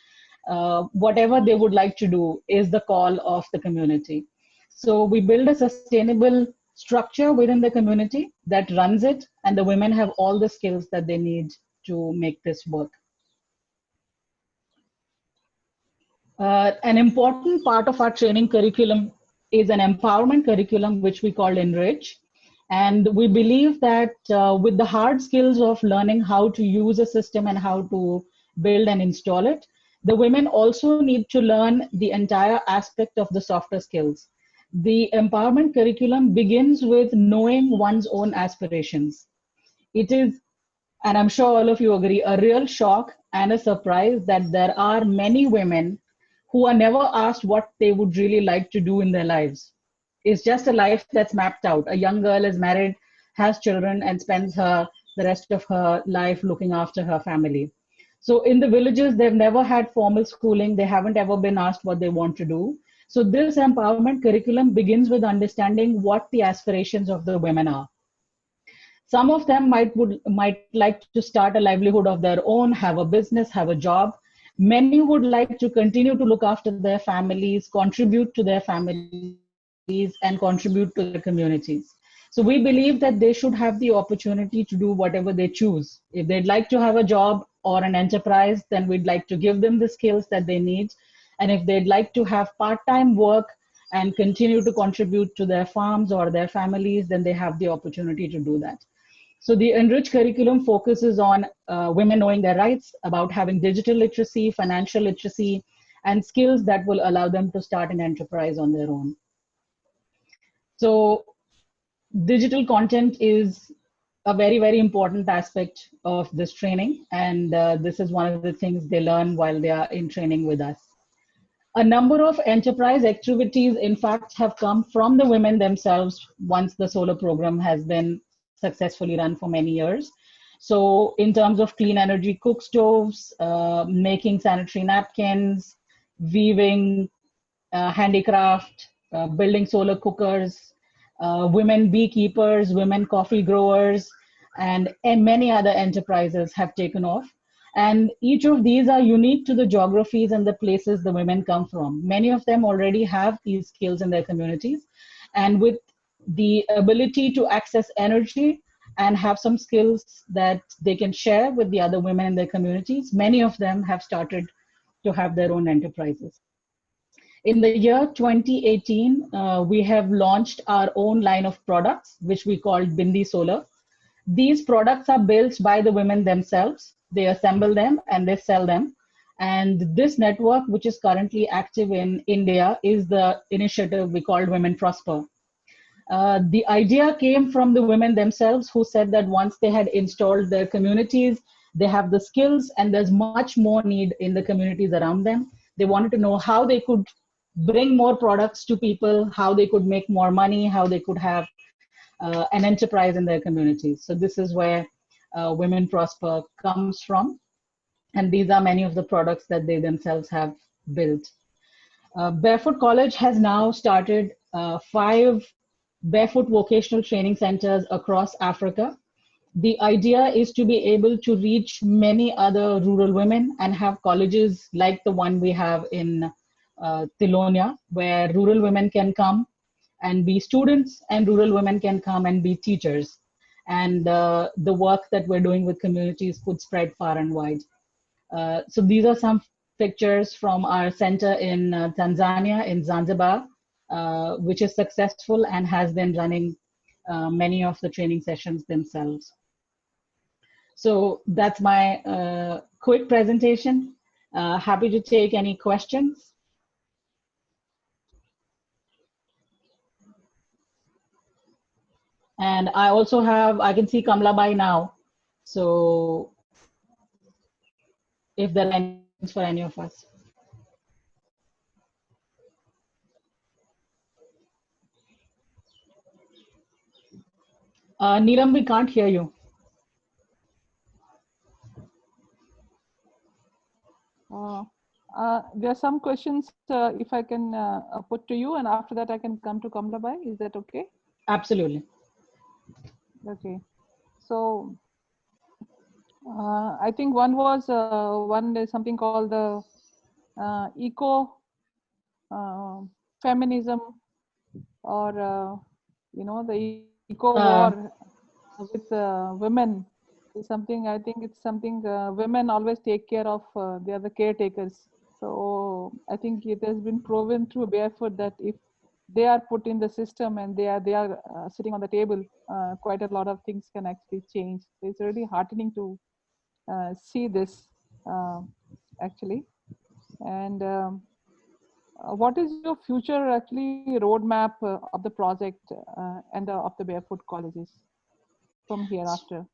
Whatever they would like to do is the call of the community. So we build a sustainable structure within the community that runs it, and the women have all the skills that they need to make this work. An important part of our training curriculum is an empowerment curriculum, which we call Enrich. And we believe that with the hard skills of learning how to use a system and how to build and install it, the women also need to learn the entire aspect of the softer skills. The empowerment curriculum begins with knowing one's own aspirations. It is, and I'm sure all of you agree, a real shock and a surprise that there are many women who are never asked what they would really like to do in their lives. It's just a life that's mapped out. A young girl is married, has children, and spends the rest of her life looking after her family. So in the villages, they've never had formal schooling. They haven't ever been asked what they want to do. So this empowerment curriculum begins with understanding what the aspirations of the women are. Some of them might like to start a livelihood of their own, have a business, have a job. Many would like to continue to look after their families, contribute to their families, and contribute to their communities. So we believe that they should have the opportunity to do whatever they choose. If they'd like to have a job or an enterprise, then we'd like to give them the skills that they need. And if they'd like to have part-time work and continue to contribute to their farms or their families, then they have the opportunity to do that. So the Enrich curriculum focuses on women knowing their rights, about having digital literacy, financial literacy, and skills that will allow them to start an enterprise on their own. So digital content is a very, very important aspect of this training. And this is one of the things they learn while they are in training with us. A number of enterprise activities, in fact, have come from the women themselves once the solar program has been successfully run for many years. So in terms of clean energy cook stoves, making sanitary napkins, weaving, handicraft, building solar cookers, women beekeepers, women coffee growers, and many other enterprises have taken off. And each of these are unique to the geographies and the places the women come from. Many of them already have these skills in their communities. And with the ability to access energy and have some skills that they can share with the other women in their communities, many of them have started to have their own enterprises. In the year 2018, we have launched our own line of products, which we called Bindi Solar. These products are built by the women themselves. They assemble them and they sell them. And this network, which is currently active in India, is the initiative we called Women Prosper. The idea came from the women themselves, who said that once they had installed their communities, they have the skills and there's much more need in the communities around them. They wanted to know how they could bring more products to people, how they could make more money, how they could have an enterprise in their communities. So this is where Women Prosper comes from. And these are many of the products that they themselves have built. Barefoot College has now started 5 barefoot vocational training centers across Africa. The idea is to be able to reach many other rural women and have colleges like the one we have in Tilonia, where rural women can come and be students and rural women can come and be teachers. And the work that we're doing with communities could spread far and wide. So these are some pictures from our center in Tanzania, in Zanzibar, which is successful and has been running many of the training sessions themselves. So that's my quick presentation. Happy to take any questions. And I also have, I can see Kamla Bai now. So if there are any questions for any of us. Neelam, we can't hear you. There are some questions, if I can put to you, and after that I can come to Kamla Bai. Is that okay? Absolutely. Okay. So I think one was one is something called the eco feminism, or you know, the eco war with women is something. I think it's something women always take care of. They are the caretakers. So I think it has been proven through Barefoot that if they are put in the system and they are sitting on the table, quite a lot of things can actually change. So it's really heartening to see this actually. And what is your future actually roadmap of the project and of the Barefoot colleges from hereafter?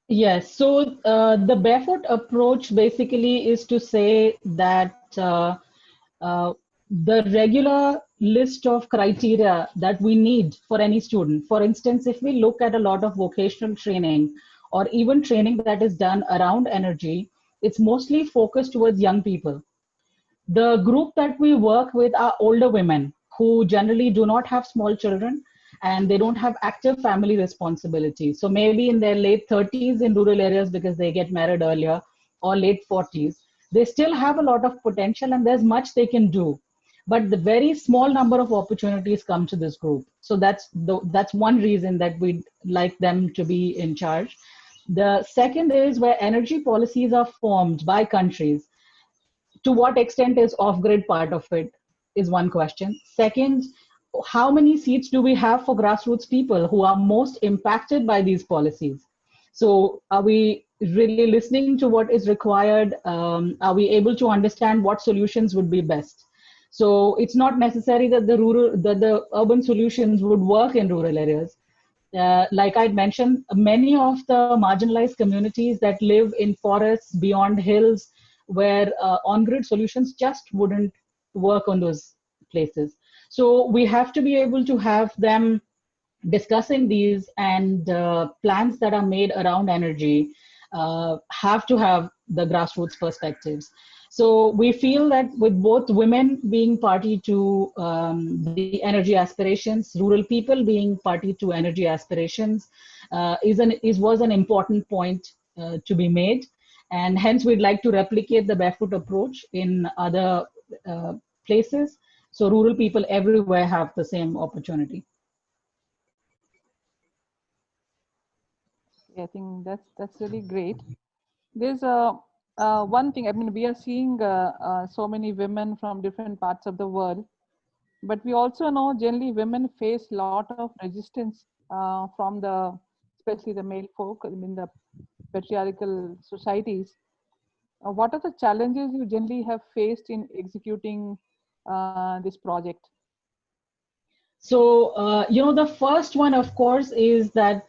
Yes, so the Barefoot approach basically is to say that the regular list of criteria that we need for any student, for instance, if we look at a lot of vocational training or even training that is done around energy, it's mostly focused towards young people. The group that we work with are older women who generally do not have small children and they don't have active family responsibilities. So maybe in their late 30s in rural areas because they get married earlier, or late 40s, they still have a lot of potential and there's much they can do. But the very small number of opportunities come to this group. So that's one reason that we'd like them to be in charge. The second is where energy policies are formed by countries. To what extent is off-grid part of it is one question. Second, how many seats do we have for grassroots people who are most impacted by these policies? So are we really listening to what is required? Are we able to understand what solutions would be best? So it's not necessary that the urban solutions would work in rural areas. Like I'd mentioned, many of the marginalized communities that live in forests, beyond hills, where on-grid solutions just wouldn't work on those places. So we have to be able to have them discussing these and plans that are made around energy have to have the grassroots perspectives. So we feel that with both women being party to the energy aspirations, rural people being party to energy aspirations, was an important point to be made. And hence we'd like to replicate the barefoot approach in other places. So rural people everywhere have the same opportunity. I think that's really great. There's one thing. I mean, we are seeing so many women from different parts of the world, but we also know generally women face a lot of resistance from especially the male folk in the patriarchal societies. What are the challenges you generally have faced in executing this project? So, the first one, of course, is that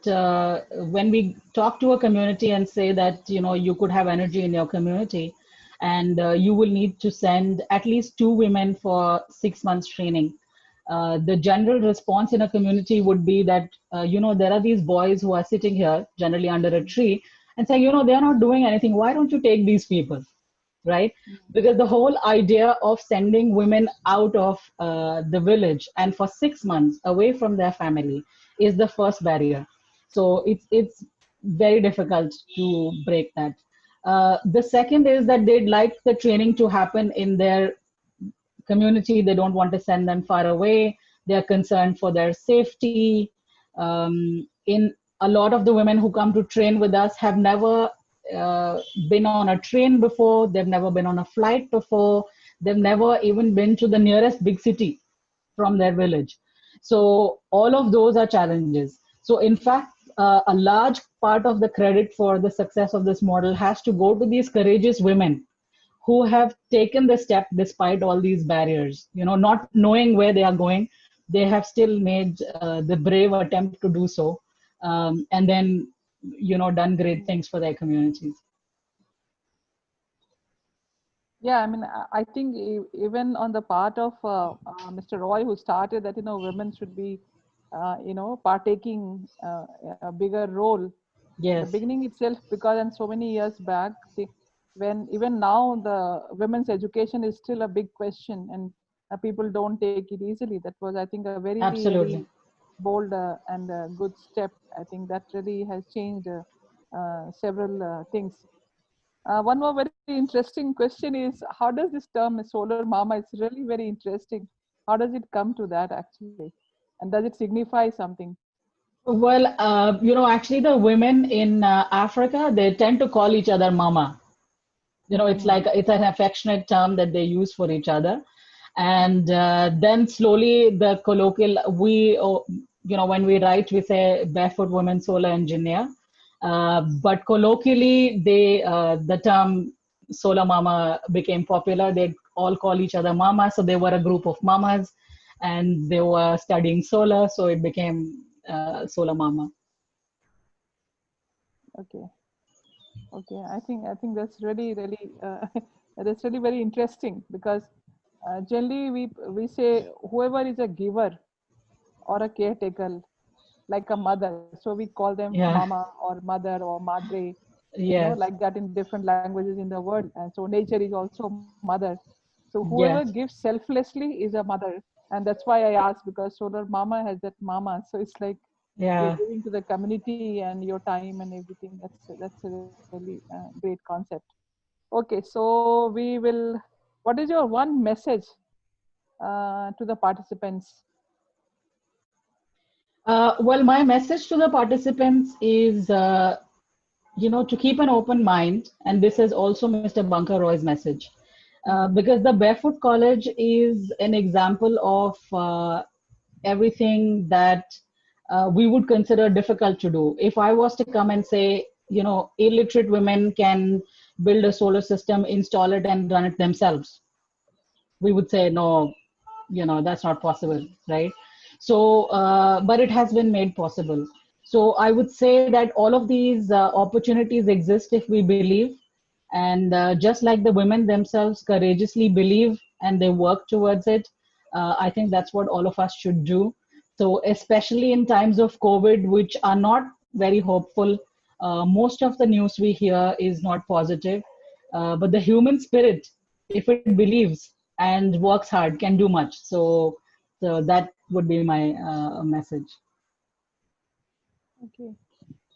when we talk to a community and say that, you could have energy in your community and you will need to send at least 2 women for 6 months training. The general response in a community would be that, there are these boys who are sitting here, generally under a tree, and saying, they're not doing anything. Why don't you take these people? Right? Because the whole idea of sending women out of the village and for 6 months away from their family is the first barrier. So it's very difficult to break that. The second is that they'd like the training to happen in their community. They don't want to send them far away. They're concerned for their safety. In a lot of the women who come to train with us have never been on a train before. They've never been on a flight before. They've never even been to the nearest big city from their village. So all of those are challenges. So in fact, a large part of the credit for the success of this model has to go to these courageous women who have taken the step despite all these barriers, not knowing where they are going. They have still made the brave attempt to do so, and then done great things for their communities. Yeah, I mean, I think even on the part of Mr. Roy, who started that, women should be, partaking a bigger role. Yes. The beginning itself, because and so many years back, when even now the women's education is still a big question and people don't take it easily. That was, I think, a very, very bold and good step. I think that really has changed several things. One more very interesting question is, how does this term solar mama, it's really very interesting. How does it come to that actually? And does it signify something? Well, actually the women in Africa, they tend to call each other mama. It's like, it's an affectionate term that they use for each other. And then slowly the colloquial, when we write, we say barefoot women solar engineer. But colloquially, the term solar mama became popular. They all call each other mama. So they were a group of mamas and they were studying solar. So it became solar mama. Okay. I think that's really that's really very interesting, because generally we say whoever is a giver or a caretaker, like a mother, so we call them mama or mother or madre, like that in different languages in the world. And so nature is also mother. So whoever gives selflessly is a mother, and that's why I asked, because solar mama has that mama. So it's like you're giving to the community and your time and everything. That's a really great concept. Okay, so what is your one message to the participants? Well, my message to the participants is, to keep an open mind. And this is also Mr. Bankar Roy's message. Because the Barefoot College is an example of everything that we would consider difficult to do. If I was to come and say, illiterate women can build a solar system, install it and run it themselves, we would say, no, that's not possible, right? So, but it has been made possible. So I would say that all of these opportunities exist if we believe. And just like the women themselves courageously believe and they work towards it, I think that's what all of us should do. So especially in times of COVID, which are not very hopeful, Most of the news we hear is not positive, but the human spirit, if it believes and works hard, can do much. So that would be my message. Okay.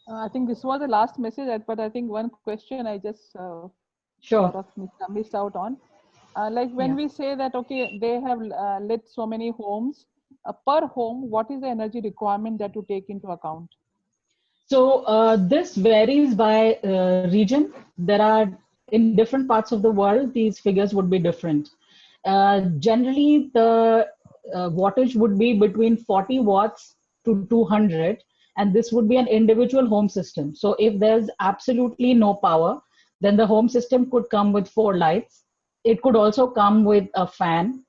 I think this was the last message, but I think one question I just Sure. sort of missed out on. Like when Yeah. we say that, okay, they have lit so many homes, per home, what is the energy requirement that you take into account? So this varies by region. There are, in different parts of the world, these figures would be different. Generally, the wattage would be between 40 watts to 200, and this would be an individual home system. So if there's absolutely no power, then the home system could come with 4 lights. It could also come with a fan.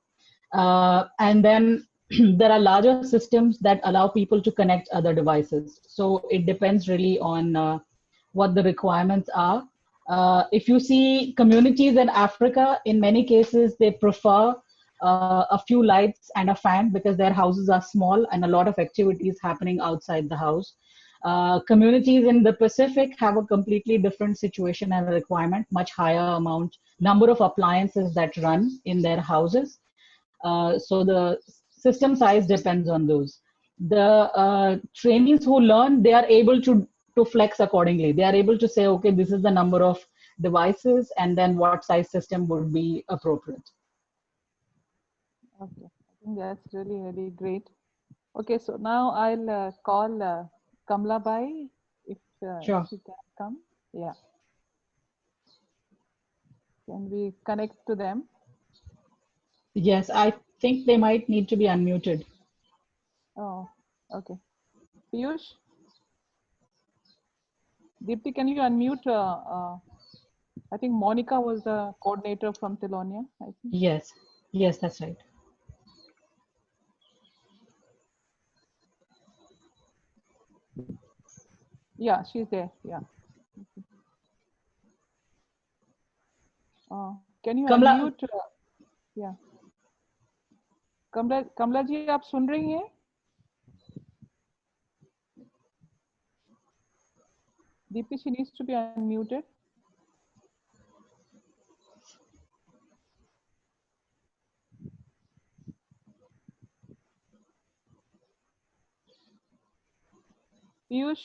And then there are larger systems that allow people to connect other devices. So it depends really on what the requirements are. If you see communities in Africa, in many cases, they prefer a few lights and a fan because their houses are small and a lot of activities happening outside the house. Communities in the Pacific have a completely different situation and a requirement, much higher number of appliances that run in their houses. So the system size depends on those. The trainees who learn, they are able to flex accordingly. They are able to say, okay, this is the number of devices, and then what size system would be appropriate. Okay, I think that's really, really great. Okay, so now I'll call Kamla Bai if Sure. she can come. Yeah. Can we connect to them? Yes, I think they might need to be unmuted. Oh, okay. Piyush? Deepti, can you unmute? I think Monica was the coordinator from Telonia, I think. Yes, yes, that's right. Yeah, she's there. Yeah. Can you Kamla, unmute? Yeah. कमला जी आप सुन रही हैं? Deepti, she needs to be unmuted. Piyush?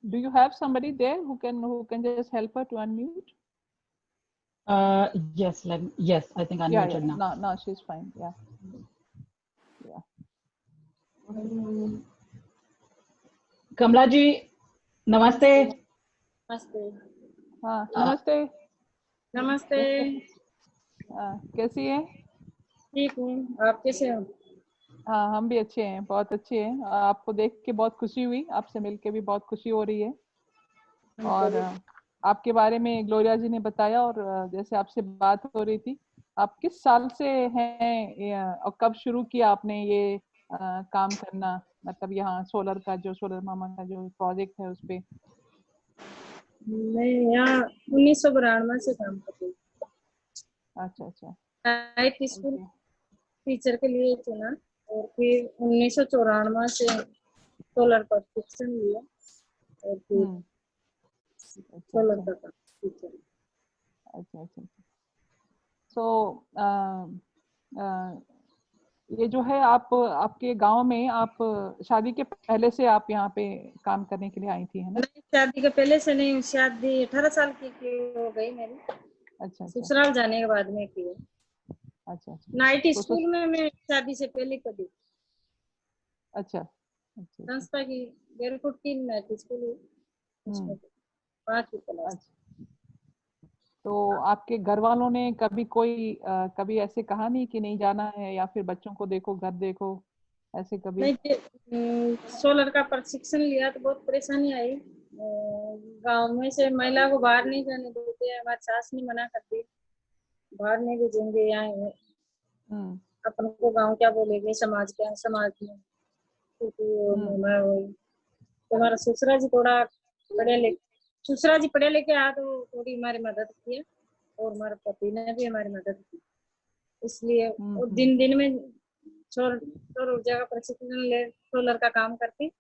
Do you have somebody there who can just help her to unmute? yes, yes, I think unmuted now. No, she's fine. Yeah. Yeah. Kamla ji, namaste. नमस्ते। हाँ, नमस्ते। नमस्ते। कैसी है? ठीक हूँ, आप कैसे हो? हाँ, हम भी अच्छे हैं, बहुत अच्छे हैं। आपको देख के बहुत खुशी हुई, आपसे मिलके भी बहुत खुशी हो रही है। और आपके बारे में ग्लोरिया जी ने बताया, और जैसे आपसे बात हो रही थी, आप किस साल से हैं और कब शुरू किया आपने ये काम करना, मतलब यहाँ सोलर का, जो सोलर मामा का जो प्रोजेक्ट है उस पे? मैं यहाँ 1992 से काम करती हूँ। अच्छा अच्छा। हाई स्कूल टीचर के लिए चुना, और फिर 1994 से सोलर पर शिक्षण लिया, और फिर सोलर का काम टीचर। अच्छा अच्छा। सो ये जो है, आप आपके गांव में आप शादी के पहले से आप यहाँ पे काम करने के लिए आई थी, है ना? नहीं, शादी के पहले से नहीं, शादी 18 साल की हो गई मेरी। अच्छा अच्छा। ससुराल जाने के बाद में की। अच्छा अच्छा। नाइट स्कूल में मैं शादी से पहले करी। अच्छा अच्छा। संस्था की बेलकुट की नाइट स्कूल है, उसमें 5वीं क्लास। तो आपके घर वालों ने कभी कभी ऐसे कहा नहीं कि नहीं जाना है, या फिर बच्चों को देखो, घर देखो, ऐसे कभी? नहीं, सोलर का प्रशिक्षण लिया तो बहुत परेशानी आई। गांव में से महिला को बाहर नहीं जाने देते, हमारी सास ने मना कर दी, बाहर नहीं भेजेंगे, यहाँ अपन को गांव क्या बोलेंगे, समाज क्या, समाज में हमारा ससुरा जी थोड़ा पढ़े लिखे आ, तो थोड़ी हमारी मदद की, और हमारे पति ने भी हमारी मदद की। इसलिए दिन दिन में सौर सौर ऊर्जा का प्रशिक्षण ले सोलर का काम करती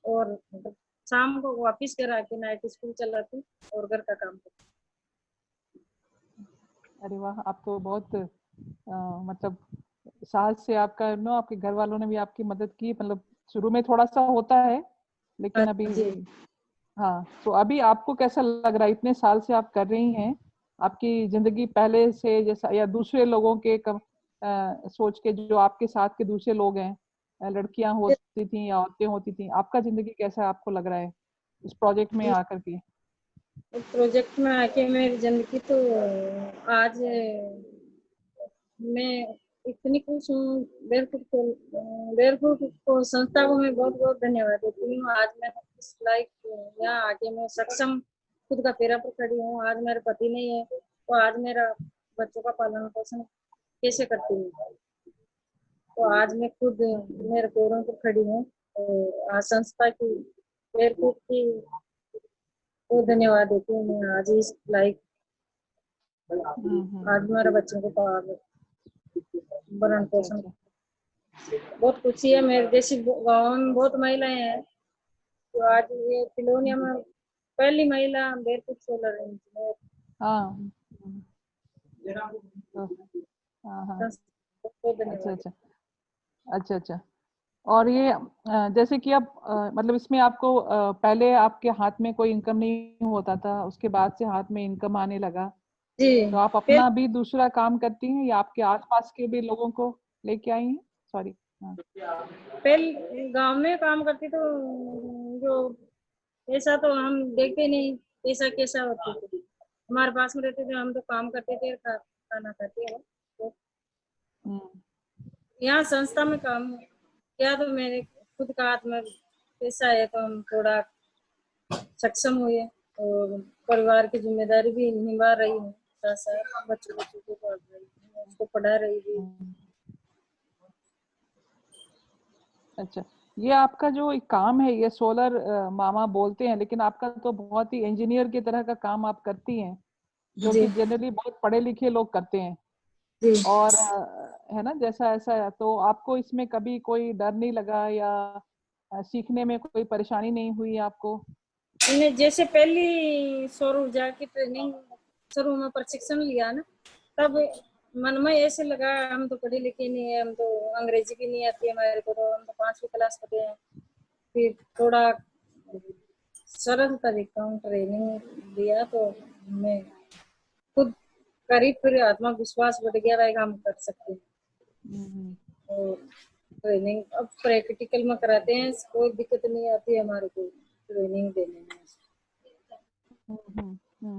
और शाम को वापिस घर आके नाइट स्कूल चलाती और घर का काम करती। अरे वाह, आप तो बहुत मतलब साहस से आपका नो, आपके घर वालों ने भी आपकी मदद की। मतलब शुरू में थोड़ा सा होता है, लेकिन अभी जी। हाँ। तो अभी आपको कैसा लग रहा है, इतने साल से आप कर रही हैं, आपकी जिंदगी पहले से जैसा या दूसरे लोगों के सोच के, जो आपके साथ के दूसरे लोग हैं, लड़कियां होती थी या औरतें होती थी, आपका जिंदगी कैसा आपको लग रहा है इस प्रोजेक्ट में आकर के? प्रोजेक्ट में आके मेरी जिंदगी तो आज मैं इतनी खुश हूँ। बेरफुट को संस्था को मैं बहुत बहुत धन्यवाद देती हूँ। आज मैं इस लाइक यहाँ आके मैं सक्षम खुद का पैरों पर खड़ी हूँ। आज मेरे पति नहीं है तो आज मेरा बच्चों का पालन पोषण कैसे करती हूँ। तो आज मैं खुद मेरे पैरों पर खड़ी हूँ। तो आज संस्था की बेरफुट की को धन्यवाद देती हूँ। मैं आज इस लाइक आज मेरे बच्चों को पालन पोषण बहुत खुशी है। मेरे जैसी गाँव में बहुत महिलाएं हैं तो आज ये तिलोनिया में पहली महिला बेरफुट सोलर इंजीनियर। हाँ हाँ हाँ। अच्छा अच्छा अच्छा अच्छा। और ये जैसे कि आप मतलब इसमें आपको पहले आपके हाथ में कोई इनकम नहीं होता था, उसके बाद से हाथ में इनकम आने लगा, जी। तो आप अपना भी दूसरा काम करती हैं या आपके आसपास के भी लोगों को लेके आई हैं? सॉरी। हाँ पहले गांव में काम करती तो जो ऐसा तो हम देखते नहीं पैसा कैसा होता थे। हमारे पास में रहते थे, हम तो काम करते थे, खाना खाते हैं। तो यहाँ संस्था में काम किया तो मेरे खुद का हाथ में पैसा है तो हम थोड़ा सक्षम हुए और परिवार की जिम्मेदारी भी निभा रही हूँ। साथ साथ बच्चों को पढ़ रही हूँ, उसको पढ़ा रही हूँ। अच्छा, ये आपका जो एक काम है, ये सोलर मामा बोलते हैं, लेकिन आपका तो बहुत ही इंजीनियर की तरह का काम आप करती हैं, जो जी कि जनरली बहुत पढ़े लिखे लोग करते हैं। जी। और है ना, जैसा ऐसा है, तो आपको इसमें कभी कोई डर नहीं लगा या सीखने में कोई परेशानी नहीं हुई आपको? मैंने जैसे पहली सौर ऊर्जा की ट्रेनिंग शुरू में प्रशिक्षण लिया ना, तब मन में ऐसे लगा हम तो पढ़े लिखे नहीं है, हम तो अंग्रेजी भी नहीं आती हमारे को, तो हम तो 5वीं क्लास पढ़े हैं। फिर थोड़ा सरल तरीका ट्रेनिंग दिया तो मैं खुद करीब फिर आत्मविश्वास बढ़ गया, भाई हम कर सकते हैं। और ट्रेनिंग अब प्रैक्टिकल में कराते हैं, कोई दिक्कत नहीं आती है हमारे को ट्रेनिंग देने में।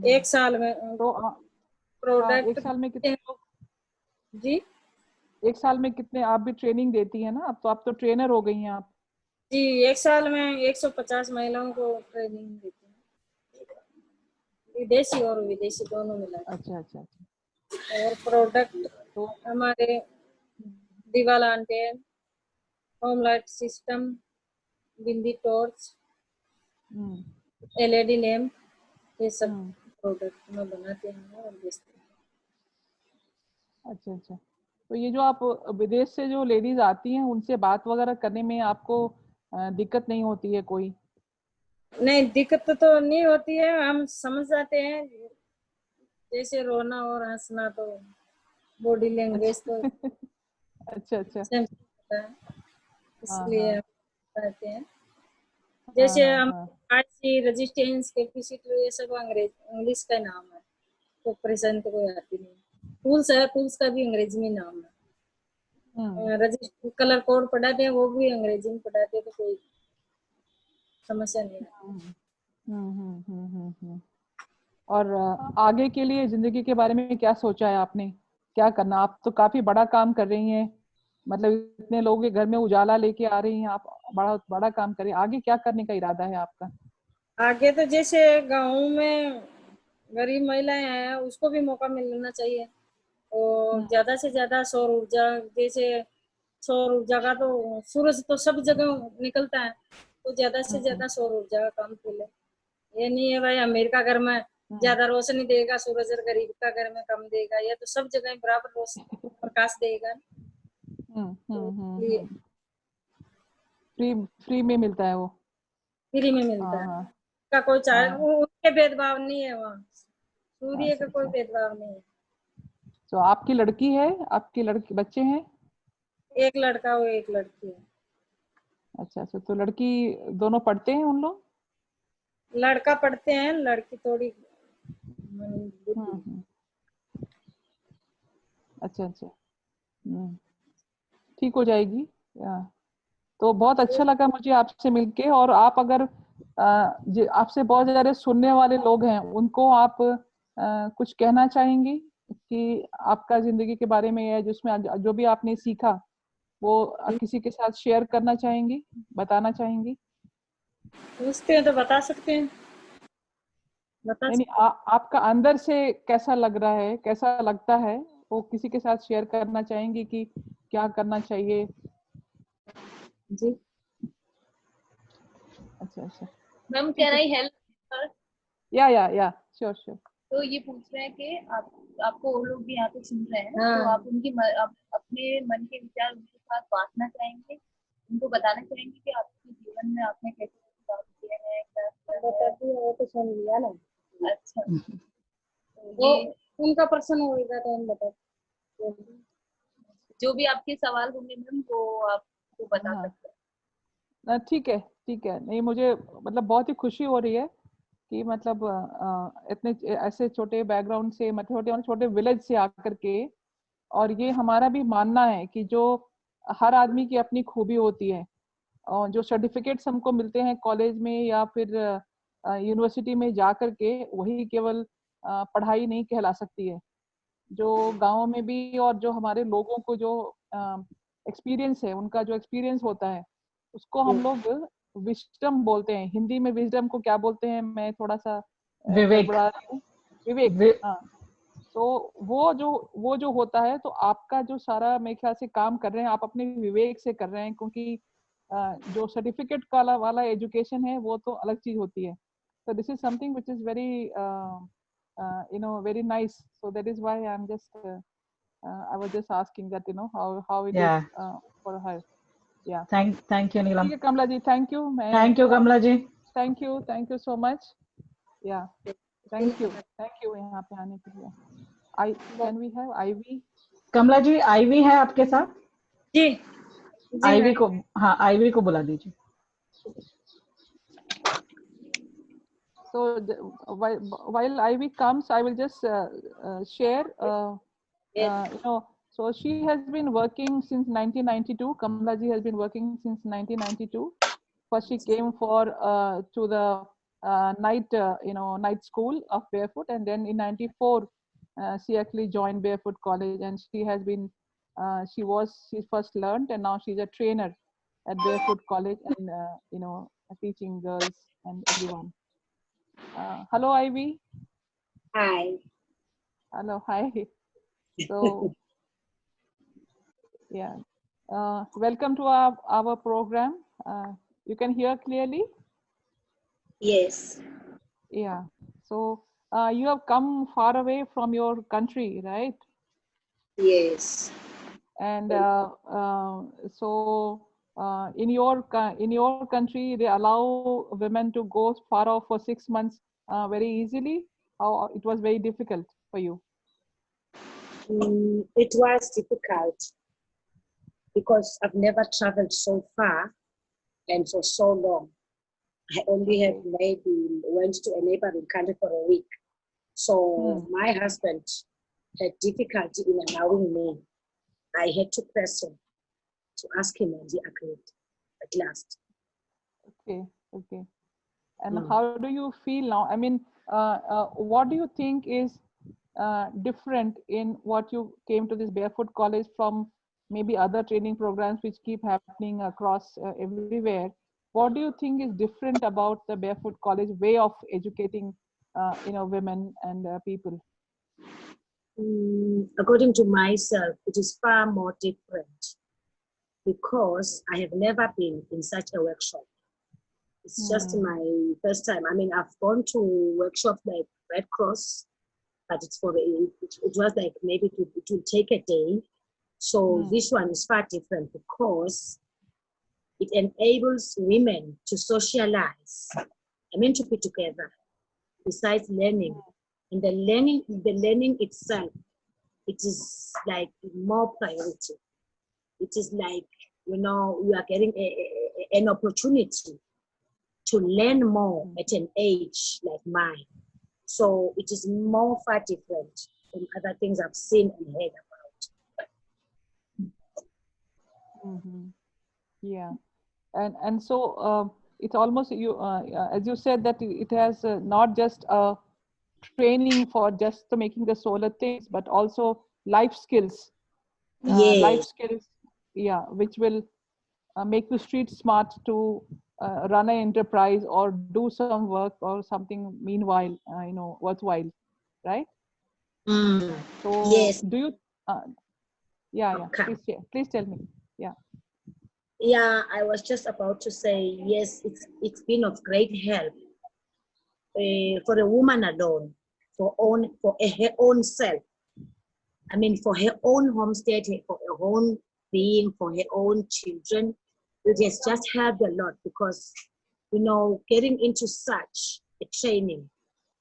एक साल में तो प्रोडक्ट एक साल में कितने लोग, जी एक साल में कितने, आप भी ट्रेनिंग देती है ना? अब तो आप तो ट्रेनर हो गई हैं आप। जी, एक साल में 150 महिलाओं को ट्रेनिंग देती हूँ, विदेशी और विदेशी दोनों मिला के। अच्छा अच्छा अच्छा। और प्रोडक्ट तो हमारे दीवाल एंटेन, होम लाइट सिस्टम, बिंदी टॉर्च, LED लैम्प, ये सब प्रोडक्ट में बनाते हैं और बेचते हैं। अच्छा अच्छा। तो ये जो आप विदेश से जो लेडीज आती हैं, उनसे बात वगैरह करने में आपको दिक्कत नहीं होती है कोई? नहीं, दिक्कत तो नहीं होती है, हम समझ जाते हैं। जैसे रोना और हंसना तो बॉडी लैंग्वेज तो अच्छा अच्छा। सेम होता है, हाँ इसलिए हाँ हम कहते हैं। हाँ जैसे हाँ हम हाँ। आरसी, रेजिस्टेंस, कैपेसिटर, ये सब इंग्लिश का नाम है, तो परेशानी तो कोई आती नहीं। टूल्स है, टूल्स का भी अंग्रेजी में नाम है। रजिस्टर कलर कोड पढ़ाते हैं, वो भी अंग्रेजी में पढ़ाते हैं, तो कोई समस्या नहीं आती। और आगे के लिए जिंदगी के बारे में क्या सोचा है आपने, क्या करना? आप तो काफी बड़ा काम कर रही हैं, मतलब इतने लोगों के घर में उजाला लेके आ रही हैं आप, बड़ा बड़ा काम कर रही हैं। आगे क्या करने का इरादा है आपका? आगे तो जैसे गाँव में गरीब महिलाएं हैं, उसको भी मौका मिलना चाहिए और ज्यादा से ज्यादा सौर ऊर्जा, जैसे सौर ऊर्जा का तो सूरज तो सब जगह निकलता है, तो ज्यादा से ज्यादा सौर ऊर्जा का काम फैले। ये नहीं है भाई अमेरिका घर में ज्यादा रोशनी देगा सूरज और गरीब का घर में कम देगा, ये तो सब जगह बराबर रोशनी प्रकाश देगा। इसलिए फ्री में मिलता है वो। फ्री में मिलता है। हाँ का कोई चार्ज, हाँ। उनके भेदभाव नहीं है वहाँ, सूर्य अच्छा का कोई अच्छा। भेदभाव नहीं है। तो आपकी लड़की है, आपकी लड़की बच्चे हैं? एक लड़का हो एक लड़की है। अच्छा अच्छा, तो लड़की दोनों पढ़ते हैं उन लोग? लड़का पढ़ते हैं, लड़की थोड़ी बुद्धि। हम्म। अच्छा अच्छा। ठीक हो जाएगी। या, तो बहुत अच्छा लगा मुझे आपसे मिलके। और आप अगर आपसे बहुत सारे सुनने वाले लोग हैं, उनको आप कुछ कहना चाहेंगी कि आपका जिंदगी के बारे में है, जिसमें जो भी आपने सीखा वो किसी के साथ शेयर करना चाहेंगी, बताना चाहेंगी? पूछते हैं तो बता सकते हैं, बता नहीं नहीं, सकते आपका अंदर से कैसा लग रहा है, कैसा लगता है, वो किसी के साथ शेयर करना चाहेंगी कि क्या करना चाहिए? हैं जी। अच्छा अच्छा। मैम ठीक कैन है। I help? या श्योर श्योर। तो ये पूछ रहे हैं कि आपको वो लोग भी यहाँ पे सुन रहे हैं, हाँ। तो आप आप अपने मन के विचार उनके साथ बांटना चाहेंगे, उनको बताना चाहेंगे कि आपके जीवन में आपने कैसे काम किए हैं, क्या बता दिया, वो तो सुन लिया ना। अच्छा। तो वो ये उनका प्रश्न होगा तो हम बता। जो भी आपके सवाल होंगे मैम वो आपको बता हाँ सकते हैं। ठीक है ठीक है। नहीं, मुझे मतलब बहुत ही खुशी हो रही है कि मतलब इतने ऐसे छोटे बैकग्राउंड से, मतलब छोटे छोटे विलेज से आकर के, और ये हमारा भी मानना है कि जो हर आदमी की अपनी खूबी होती है, और जो सर्टिफिकेट्स हमको मिलते हैं कॉलेज में या फिर यूनिवर्सिटी में जा कर के, वही केवल पढ़ाई नहीं कहला सकती है। जो गाँव में भी और जो हमारे लोगों को जो एक्सपीरियंस है, उनका जो एक्सपीरियंस होता है, उसको हम लोग विजडम बोलते हैं। हिंदी में विजडम को क्या बोलते हैं, मैं थोड़ा सा विवेक। गड़बड़ा रही हूँ। विवेक, वि- हाँ। तो वो जो होता है, तो आपका जो सारा मेरे ख्याल से काम कर रहे हैं, आप अपने विवेक से कर रहे हैं, क्योंकि जो सर्टिफिकेट वाला एजुकेशन है वो तो अलग चीज होती है। So this is something which is very very nice. So that is why I'm just I was just asking that how it is Yeah. for her. Yeah. Thank you, ठीक Neelam. है Kamla ji, thank you. मैं Thank you, Kamla ji. Thank you so much. Yeah, thank you यहाँ पे आने के लिए। Can we have Ivy? Kamla ji, Ivy है आपके साथ? जी जी आईवी है। को, हाँ, आईवी को बुला दीजिए। So while Ivy comes, I will just share. So she has been working since 1992. Kamala ji has been working since 1992. First, she came to the night school of Barefoot, and then in '94 she actually joined Barefoot College, and she first learned, and now she's a trainer at Barefoot College, and teaching girls and everyone. Hello, Ivy. Hi. Hello, hi. So, yeah, welcome to our program. You can hear clearly? Yes. Yeah. So, you have come far away from your country, right? Yes. And so, in your country, they allow women to go far off for 6 months very easily. How it was very difficult for you? It was difficult because I've never traveled so far and for so long. I only have maybe went to a neighboring country for a week. So my husband had difficulty in allowing me. I had to press him to ask him, and he agreed at last. Okay. And how do you feel now? I mean, what do you think is different in what you came to this Barefoot College from maybe other training programs which keep happening across everywhere? What do you think is different about the Barefoot College way of educating, women and people? According to myself, it is far more different because I have never been in such a workshop. It's just my first time. I mean, I've gone to workshops like Red Cross, but it was like maybe it will take a day So this one is far different because it enables women to socialize, to be together, besides learning. And the learning itself, it is like more priority. It is like, you are getting an opportunity to learn more at an age like mine. So it is more far different from other things I've seen and heard about. Yeah, and so it's almost as you said that it has not just a training for just making the solar things, but also life skills. Life Yes. skills, yeah, which will make you street smart to run an enterprise or do some work or something meanwhile, worthwhile, right? So Yes. do you, yeah, Okay. please tell me. Yeah. Yeah, I was just about to say, yes, it's been of great help for a woman alone, for her own self. For her own homestead, for her own being, for her own children. It has just helped a lot because, getting into such a training,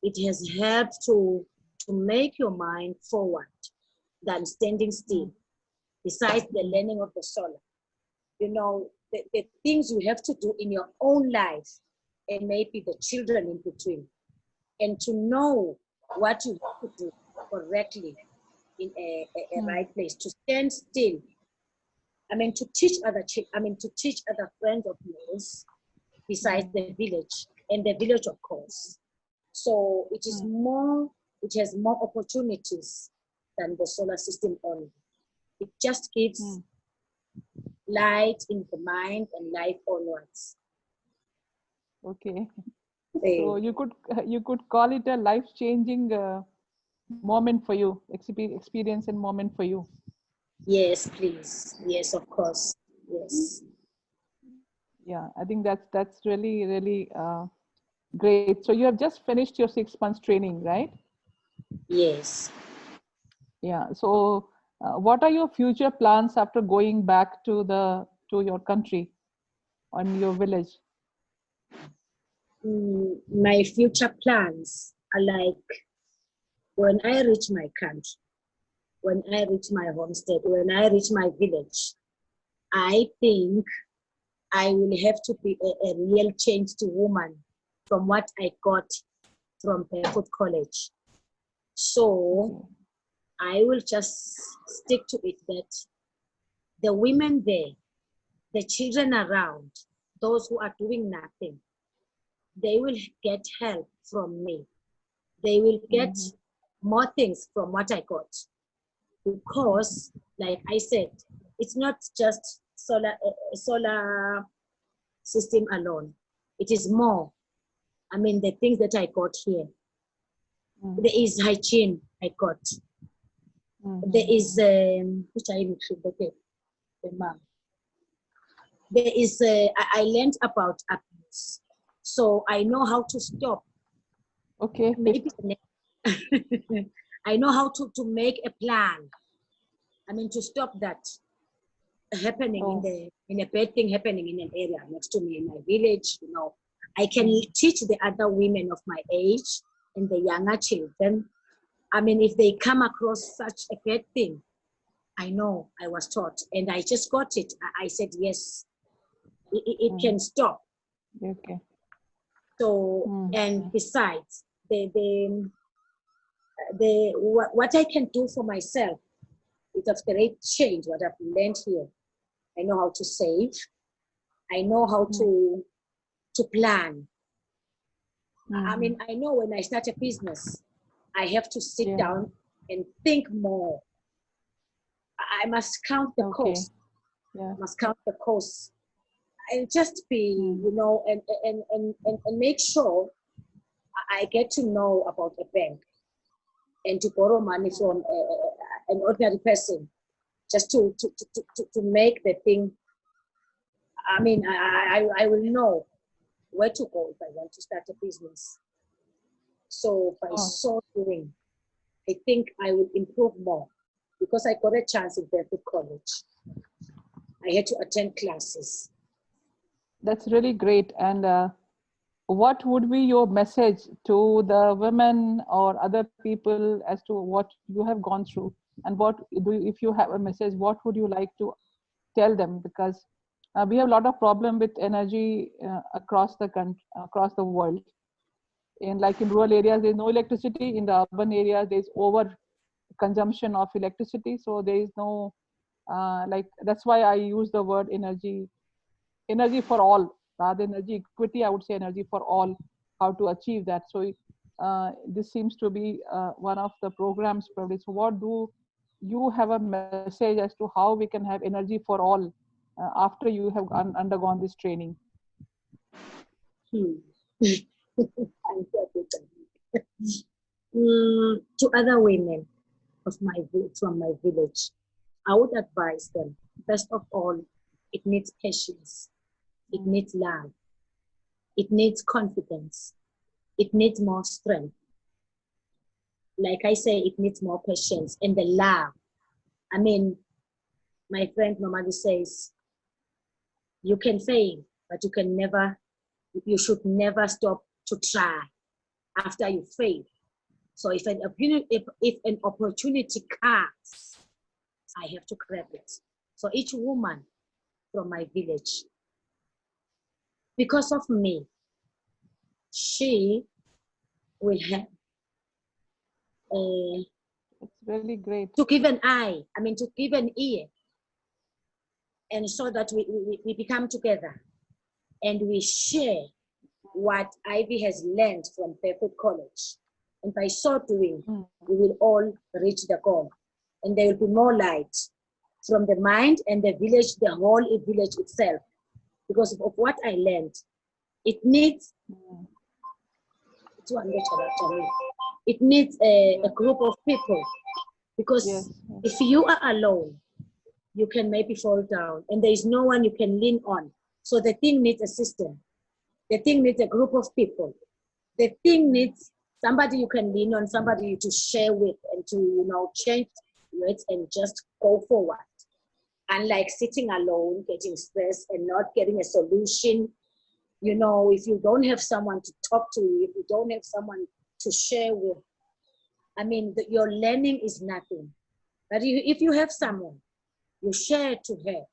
it has helped to make your mind forward than standing still. Besides the learning of the solar, the things you have to do in your own life, and maybe the children in between, and to know what you have to do correctly in a right place, to stand still. To teach other friends of yours besides the village, and the village, of course. So it has more opportunities than the solar system only. It just gives light in the mind and life onwards. Okay. So you could call it a life-changing moment for you, experience and moment for you. Yes, please. Yes, of course. Yes. Yeah, I think that's really, really great. So you have just finished your 6 months training, right? Yes. Yeah. So what are your future plans after going back to your country and your village? My future plans are like, when I reach my country, when I reach my homestead, when I reach my village, I think I will have to be a real change to woman from what I got from Barefoot College. So I will just stick to it that the women there, the children around, those who are doing nothing, they will get help from me. They will get more things from what I got. Because, like I said, it's not just solar system alone. It is more. The things that I got here. There is hygiene I got. There is which I okay, the mom. There is I learned about abuse, so I know how to stop. Okay. Maybe I know how to make a plan. To stop that happening in a bad thing happening in an area next to me in my village. I can teach the other women of my age and the younger children. If they come across such a bad thing, I know I was taught, and I just got it. I said yes, it can stop. Okay. So and besides, what I can do for myself is of great change. What I've learned here, I know how to save. I know how to plan. I know when I start a business, I have to sit down and think more. I must count the cost. I must count the cost, and just be, and make sure I get to know about a bank, and to borrow money from an ordinary person, just to make the thing. I will know where to go if I want to start a business. So by so doing, I think I will improve more, because I got a chance in Barefoot College. I had to attend classes. That's really great. And what would be your message to the women or other people as to what you have gone through? And what do you, if you have a message, what would you like to tell them? Because we have a lot of problem with energy across the country, across the world. In like in rural areas, there's no electricity. In the urban areas, there's over consumption of electricity. So there is no like, that's why I use the word energy for all rather than energy equity. I would say energy for all, how to achieve that. So this seems to be one of the programs probably. So what do you have a message as to how we can have energy for all after you have undergone this training? To other women from my village, I would advise them, first of all, it needs patience, it needs love, it needs confidence, it needs more strength. Like I say, it needs more patience and the love. I mean, my friend normally says, you can fail, but you should never stop to try after you fail. So if an opportunity comes, I have to grab it. So each woman from my village, because of me, she will have It's really great. to give an to give an ear, and so that we become together and we share what Ivy has learned from Barefoot College. And by so doing, we will all reach the goal. And there will be more light from the mind and the village, the whole village itself. Because of what I learned, it needs it needs a group of people. Because if you are alone, you can maybe fall down and there is no one you can lean on. So the thing needs a system. The thing needs a group of people. The thing needs somebody you can lean on, somebody to share with and to, change words and just go forward. Unlike sitting alone, getting stressed and not getting a solution. If you don't have someone to talk to, if you don't have someone to share with, your learning is nothing. But if you have someone, you share to her,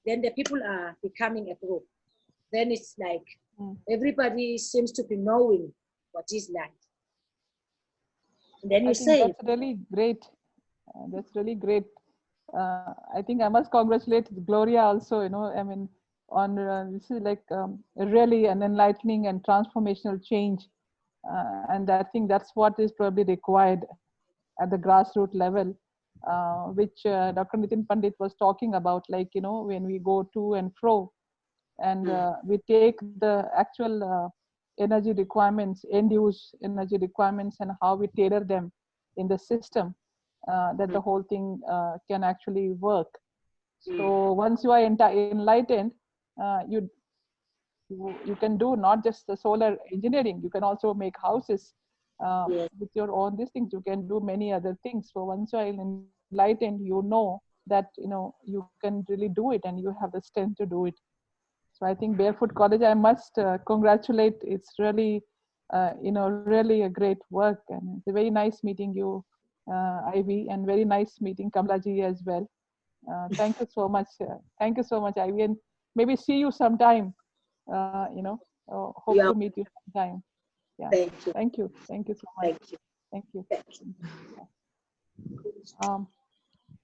then the people are becoming a group. Then it's like everybody seems to be knowing what is life. And then you say, that's really great. That's really great. I think I must congratulate Gloria also, on this is like really an enlightening and transformational change. And I think that's what is probably required at the grassroots level, which Dr. Nitin Pandit was talking about, when we go to and fro and we take the actual energy requirements, end-use energy requirements, and how we tailor them in the system, that the whole thing can actually work. So once you are enlightened, you can do not just the solar engineering, you can also make houses with your own these things. You can do many other things. So once you are enlightened, you know that you can really do it and you have the strength to do it. So I think Barefoot College, I must congratulate. It's really really a great work, and it's a very nice meeting you, Ivy, and very nice meeting Kamlaji as well. Thank you so much. Thank you so much, Ivy, and maybe see you sometime. Hope to meet you sometime. Yeah. thank you. Thank you so much. Thank you. Thank you.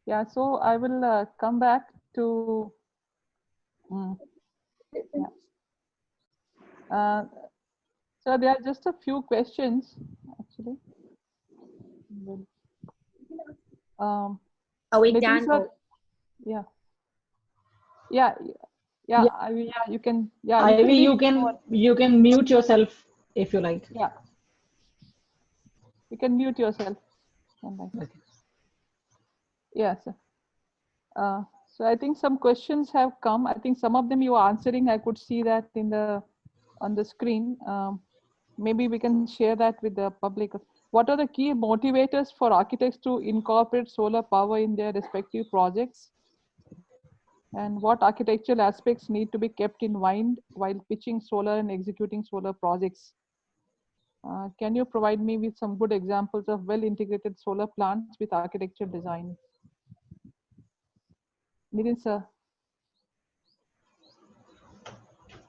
Yeah, so I will come back to so there are just a few questions actually. Are we done? Yeah. You can. Yeah, Ivy, you can mute yourself if you like. Yeah, you can mute yourself. Okay. Yes. So I think some questions have come. I think some of them you are answering. I could see that on the screen. Maybe we can share that with the public. What are the key motivators for architects to incorporate solar power in their respective projects? And what architectural aspects need to be kept in mind while pitching solar and executing solar projects? Can you provide me with some good examples of well-integrated solar plants with architecture design? Nitin sir,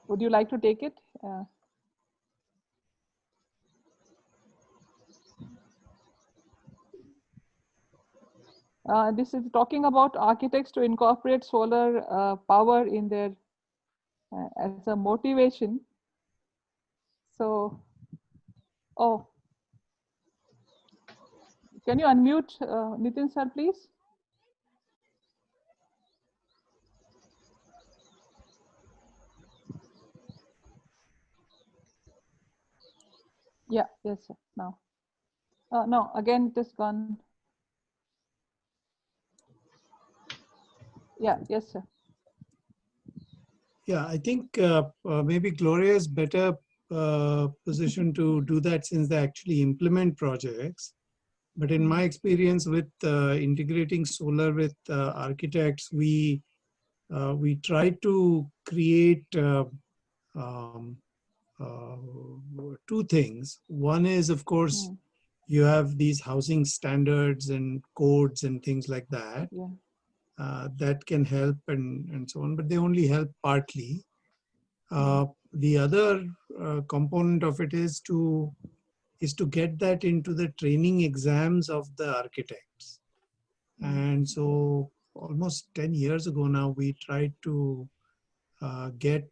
would you like to take it? This is talking about architects to incorporate solar power in their as a motivation. So, oh, can you unmute Nitin sir, please? Yeah, yes, sir. Now, no, again, it is gone. Yeah, yes, sir. Yeah, I think maybe Gloria is better positioned to do that since they actually implement projects. But in my experience with integrating solar with architects, we try to create um, two things. One is, of course, you have these housing standards and codes and things like that. Yeah. That can help and so on, but they only help partly. The other component of it is to get that into the training exams of the architects. And so almost 10 years ago now, we tried to get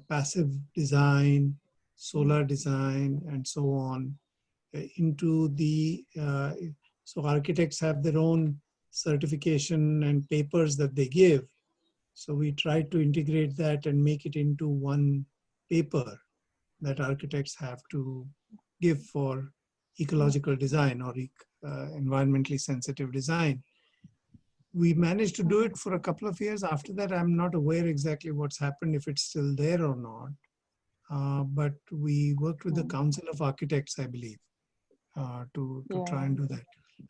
passive design, solar design, and so on into the, so architects have their own certification and papers that they give. So we tried to integrate that and make it into one paper that architects have to give for ecological design or environmentally sensitive design. We managed to do it for a couple of years. After that, I'm not aware exactly what's happened, if it's still there or not. But we worked with the Council of Architects, I believe, to try and do that.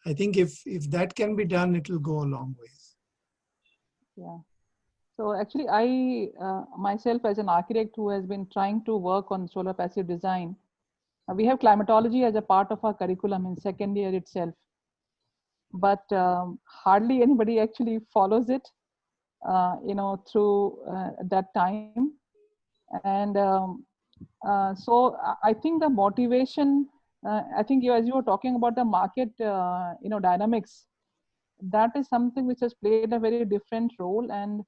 I think if that can be done, it will go a long ways. Yeah. So actually, I myself as an architect who has been trying to work on solar passive design, we have climatology as a part of our curriculum in second year itself. But hardly anybody actually follows it, through that time. And so I think the motivation, I think as you were talking about the market, dynamics, that is something which has played a very different role. And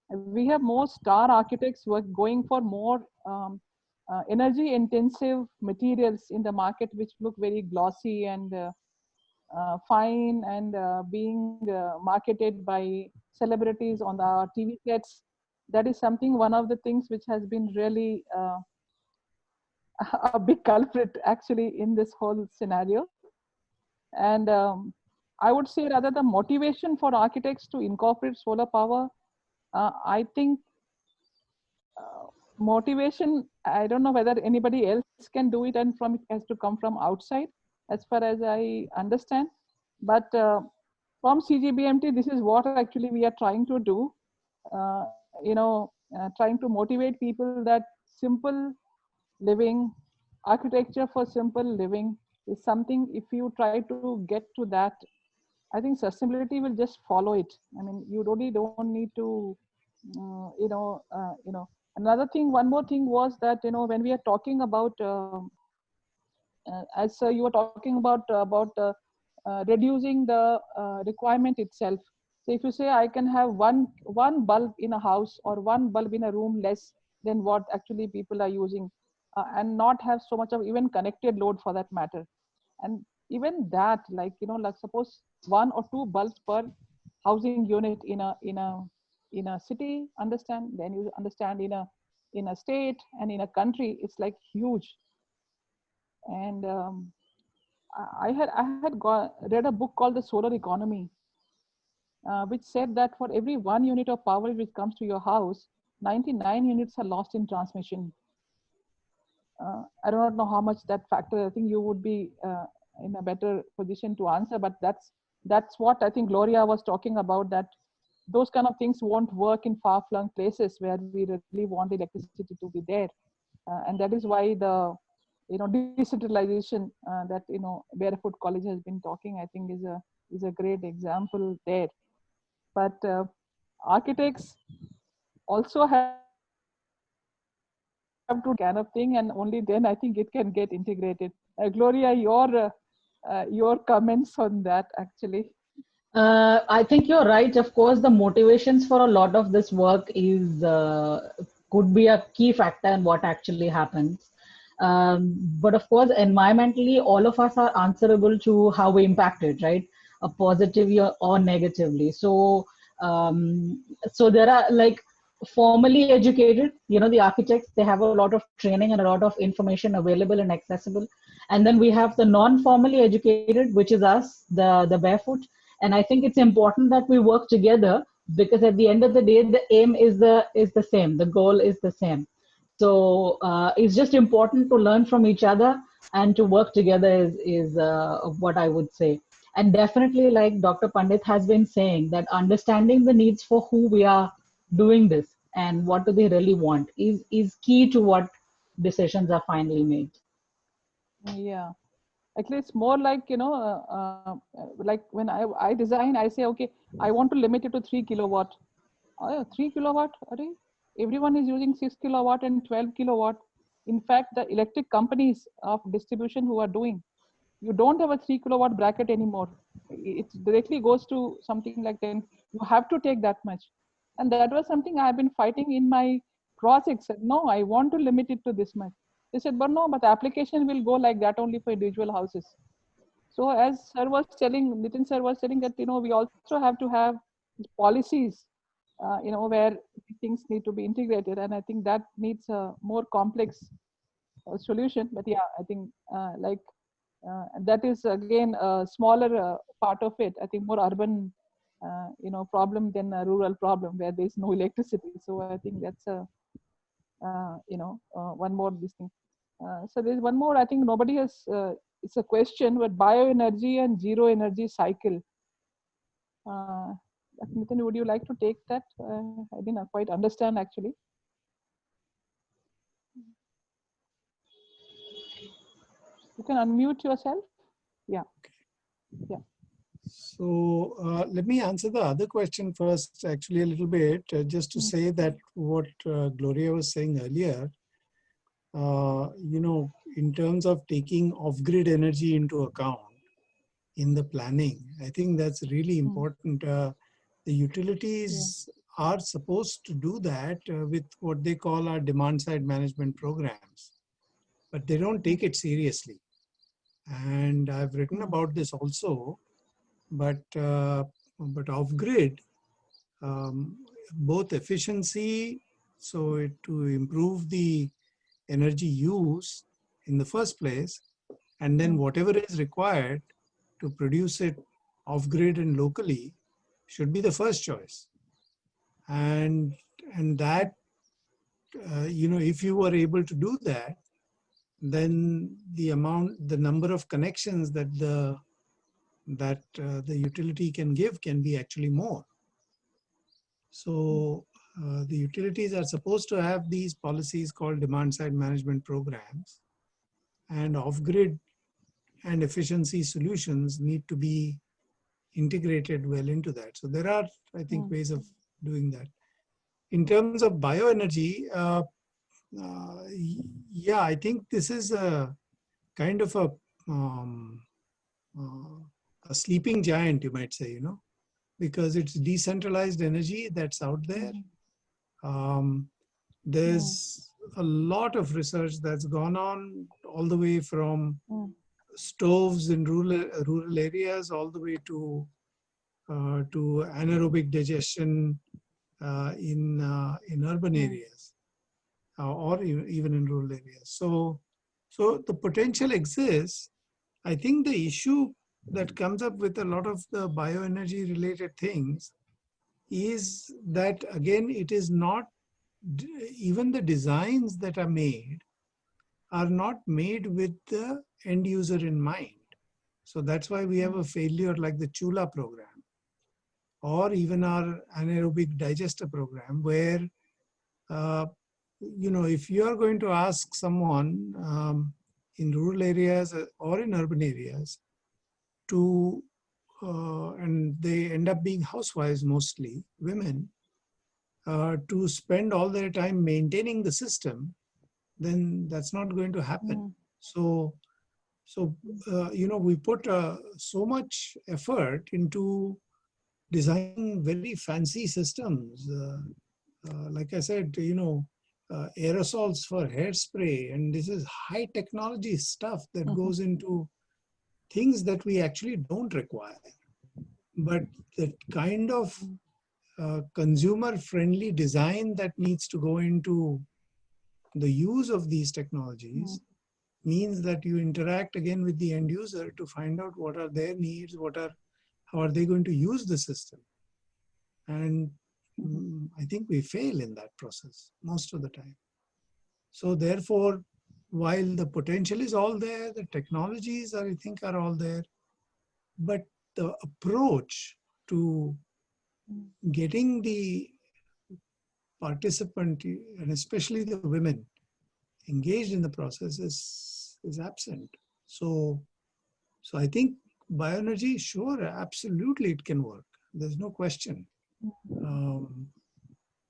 we have more star architects going for more energy intensive materials in the market, which look very glossy and fine, and being marketed by celebrities on the TV sets. That is something, one of the things which has been really a big culprit actually in this whole scenario. And I would say rather the motivation for architects to incorporate solar power, I think motivation, I don't know whether anybody else can do it, and it has to come from outside, as far as I understand. But from CGBMT, this is what actually we are trying to do. Trying to motivate people that simple living, architecture for simple living is something, if you try to get to that, I think sustainability will just follow it. I mean, you really don't need to, Another thing, one more thing was that, when we are talking about, as you were talking about reducing the requirement itself. So if you say I can have one bulb in a house or one bulb in a room less than what actually people are using, and not have so much of even connected load for that matter. And even that, like suppose 1 or 2 bulbs per housing unit in a city, understand, then you understand in a state and in a country, it's like huge. And I had read a book called The Solar Economy, which said that for every 1 unit of power which comes to your house, 99 units are lost in transmission. I do not know how much that factor. I think you would be in a better position to answer, but that's what I think Gloria was talking about, that those kind of things won't work in far-flung places where we really want electricity to be there. And that is why the decentralization that Barefoot College has been talking, I think is a great example there. But architects also have to kind of thing, and only then I think it can get integrated. Gloria, your comments on that actually. I think you're right. Of course, the motivations for a lot of this work is could be a key factor in what actually happens. But of course, environmentally, all of us are answerable to how we impact it, right? Positively or negatively. So, so there are like formally educated, the architects, they have a lot of training and a lot of information available and accessible. And then we have the non-formally educated, which is us, the Barefoot. And I think it's important that we work together, because at the end of the day, the aim is the same. The goal is the same. So it's just important to learn from each other and to work together is what I would say. And definitely, like Dr. Pandit has been saying, that understanding the needs for who we are doing this and what do they really want is key to what decisions are finally made. Yeah. Actually, it's more like, like when I design, I say, okay, I want to limit it to 3 kilowatt. 3 kilowatt? Everyone is using 6 kilowatt and 12 kilowatt. In fact, the electric companies of distribution who are doing, you don't have a 3 kilowatt bracket anymore. It directly goes to something like 10. You have to take that much. And that was something I've been fighting in my projects. No, I want to limit it to this much. They said, but no, but the application will go like that only for individual houses. So as sir was telling, Nitin sir was telling that, we also have to have policies, where things need to be integrated. And I think that needs a more complex solution. But yeah, I think that is again a smaller part of it. I think more urban, problem than a rural problem where there is no electricity. So I think that's one more this thing. So there's one more. I think nobody has. It's a question, but bioenergy and zero energy cycle. Nitin, would you like to take that? I didn't quite understand actually. You can unmute yourself. Yeah. Yeah. So let me answer the other question first, actually a little bit, just to say that what Gloria was saying earlier, in terms of taking off-grid energy into account in the planning, I think that's really important. The utilities are supposed to do that with what they call our demand-side management programs, but they don't take it seriously. And I've written about this also. But off-grid, both efficiency, so to improve the energy use in the first place, and then whatever is required to produce it off-grid and locally should be the first choice. And that, if you were able to do that, then the number of connections that the utility can give can be actually more. So the utilities are supposed to have these policies called demand-side management programs, and off-grid and efficiency solutions need to be integrated well into that. So there are, I think, ways of doing that. In terms of bioenergy, yeah, I think this is a kind of a sleeping giant, you might say, because it's decentralized energy that's out there. There's a lot of research that's gone on, all the way from stoves in rural areas, all the way to anaerobic digestion in urban areas, or even in rural areas. So the potential exists. I think the issue that comes up with a lot of the bioenergy related things is that, again, it is not, even the designs that are made are not made with the end user in mind. So that's why we have a failure like the Chula program or even our anaerobic digester program, where, if you are going to ask someone in rural areas or in urban areas to, and they end up being housewives mostly, women, to spend all their time maintaining the system, then that's not going to happen. So we put so much effort into designing very fancy systems. Like I said, aerosols for hairspray, and this is high technology stuff that goes into things that we actually don't require. But the kind of consumer-friendly design that needs to go into the use of these technologies means that you interact again with the end user to find out what are their needs, how are they going to use the system. And I think we fail in that process most of the time. So therefore, while the potential is all there, the technologies I think are all there, but the approach to getting the participant, and especially the women, engaged in the process is absent. So I think bioenergy, sure, absolutely it can work. There's no question.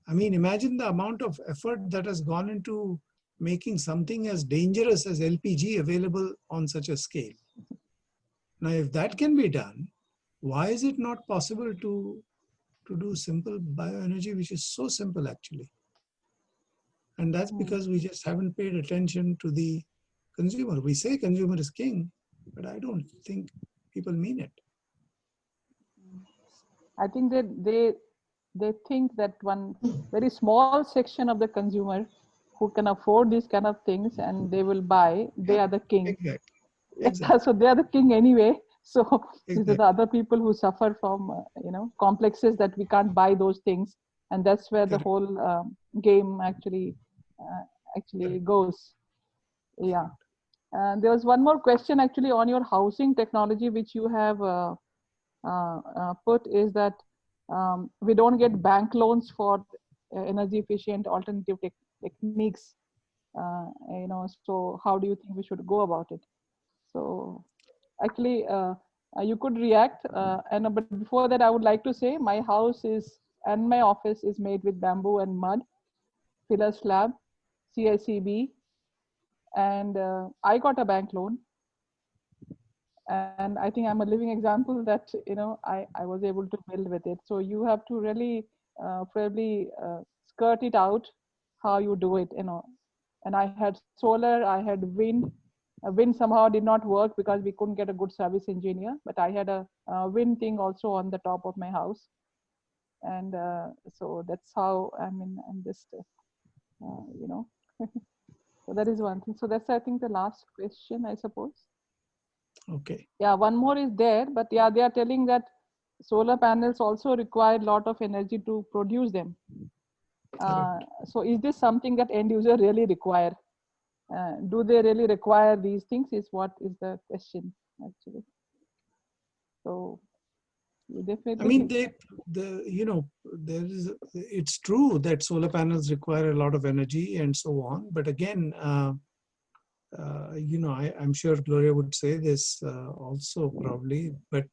I mean, imagine the amount of effort that has gone into making something as dangerous as LPG available on such a scale. Now, if that can be done, why is it not possible to do simple bioenergy, which is so simple actually? And that's because we just haven't paid attention to the consumer. We say consumer is king, but I don't think people mean it. I think that they think that one very small section of the consumer who can afford these kind of things and they will buy, they are the king. Exactly. So they are the king anyway. So these are Exactly. the other people who suffer from complexes that we can't buy those things, and that's where the whole game actually goes. Yeah. There was one more question actually on your housing technology, which you have put, is that we don't get bank loans for energy efficient alternative techniques. So how do you think we should go about it? So actually, you could react. But before that, I would like to say my house and my office is made with bamboo and mud, pillar slab, CICB, and I got a bank loan. And I think I'm a living example that I was able to build with it. So you have to really probably skirt it out how you do it. And I had solar, I had wind. Wind somehow did not work because we couldn't get a good service engineer. But I had a wind thing also on the top of my house, and so that's how I'm just So that is one thing. So that's, I think, the last question, I suppose. Okay. Yeah, one more is there, but yeah, they are telling that solar panels also require a lot of energy to produce them. So is this something that end user really require? Do they really require these things is what is the question actually. So definitely. I mean, it's true that solar panels require a lot of energy and so on. But again, I'm sure Gloria would say this also probably, but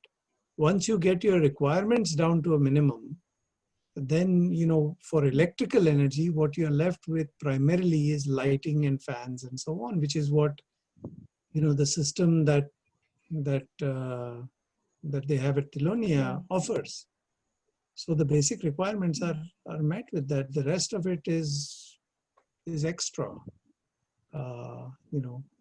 once you get your requirements down to a minimum, then, for electrical energy, what you're left with primarily is lighting and fans and so on, which is what, the system that they have at Tilonia offers. So the basic requirements are met with that. The rest of it is extra. I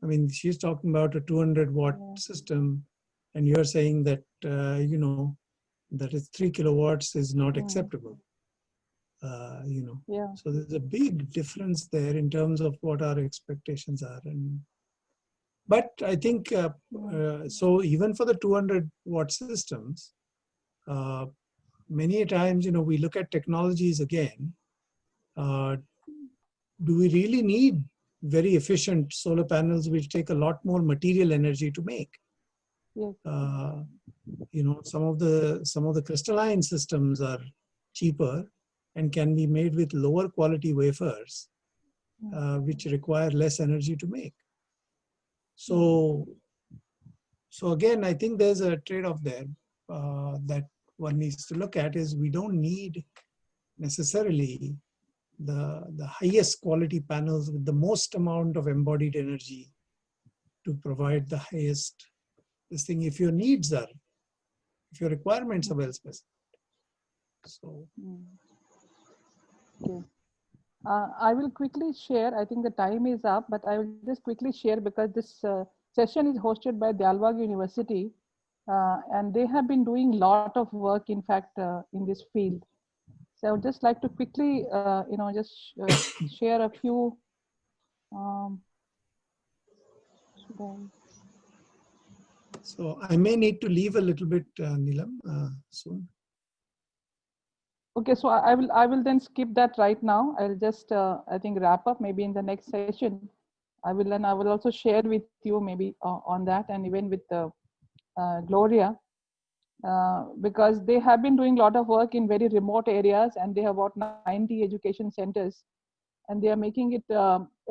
mean, she's talking about a 200-watt system, and you're saying that that is 3 kilowatts is not acceptable. So there's a big difference there in terms of what our expectations are. But I think so even for the 200-watt systems, many times we look at technologies again. Do we really need very efficient solar panels which take a lot more material energy to make. Yes. You know, some of the crystalline systems are cheaper and can be made with lower quality wafers, which require less energy to make. So again, I think there's a trade-off there that one needs to look at. Is we don't need necessarily the highest quality panels with the most amount of embodied energy to provide the highest this thing if your needs are, if your requirements are well specified. So Okay. I will quickly share. I think the time is up, but I will just quickly share because this session is hosted by Dalbagh University, and they have been doing a lot of work, in fact, in this field. So I would just like to quickly, share a few. So I may need to leave a little bit, Neelam, soon. Okay, so I will then skip that right now. I'll just I think wrap up maybe in the next session. I will also share with you maybe on that, and even with Gloria, because they have been doing a lot of work in very remote areas, and they have about 90 education centers, and they are making it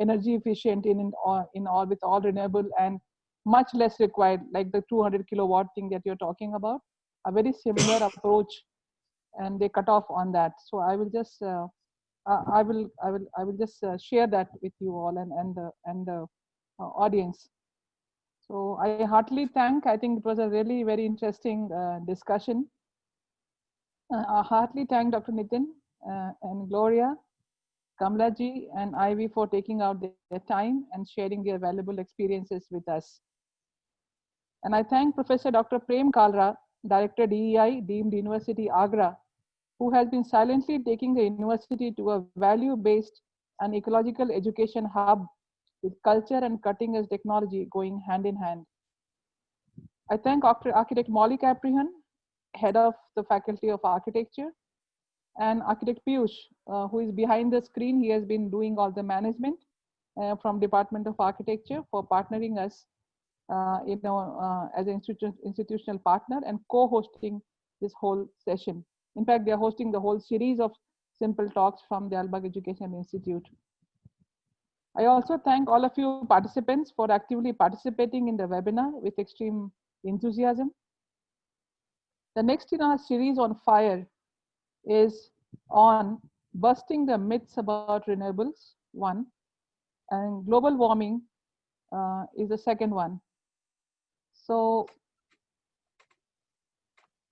energy efficient in all with all renewable and much less required, like the 200 kilowatt thing that you're talking about. A very similar approach, and they cut off on that. So I will just I will just share that with you all and the audience. So I heartily thank. I think it was a really very interesting discussion. I heartily thank Dr. Nitin and Gloria, Kamlaji, and Ivy for taking out their time and sharing their valuable experiences with us. And I thank Professor Dr. Prem Kalra, Director DEI, Deemed University Agra, who has been silently taking the university to a value-based and ecological education hub with culture and cutting-edge technology going hand in hand. I thank Architect Molly Caprihan, Head of the Faculty of Architecture, and Architect Piyush, who is behind the screen. He has been doing all the management from Department of Architecture for partnering us as an institutional partner and co-hosting this whole session. In fact, they are hosting the whole series of simple talks from the Dalbagh Education Institute. I also thank all of you participants for actively participating in the webinar with extreme enthusiasm. The next in our series on fire is on busting the myths about renewables, one, and global warming is the second one. So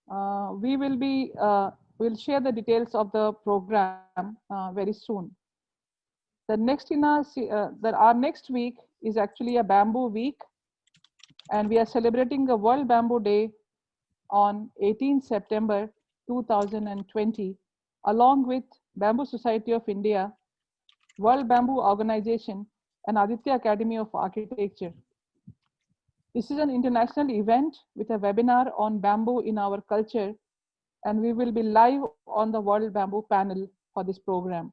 we'll share the details of the program very soon. The next in our next week is actually a bamboo week, and we are celebrating the World Bamboo Day on 18 September 2020, along with Bamboo Society of India, World Bamboo Organization, and Aditya Academy of Architecture. This is an international event with a webinar on bamboo in our culture, and we will be live on the World Bamboo panel for this program.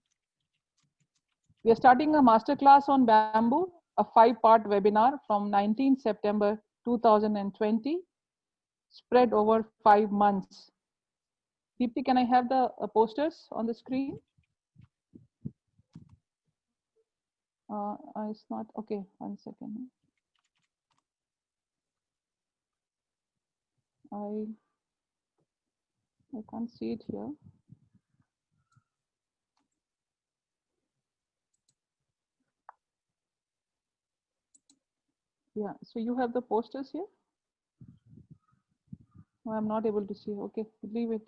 We are starting a masterclass on bamboo, a 5-part webinar from 19 September 2020, spread over 5 months. Deepti, can I have the posters on the screen? It's not, okay, 1 second. I can't see it here. Yeah, so you have the posters here? No, I'm not able to see. Okay, leave it.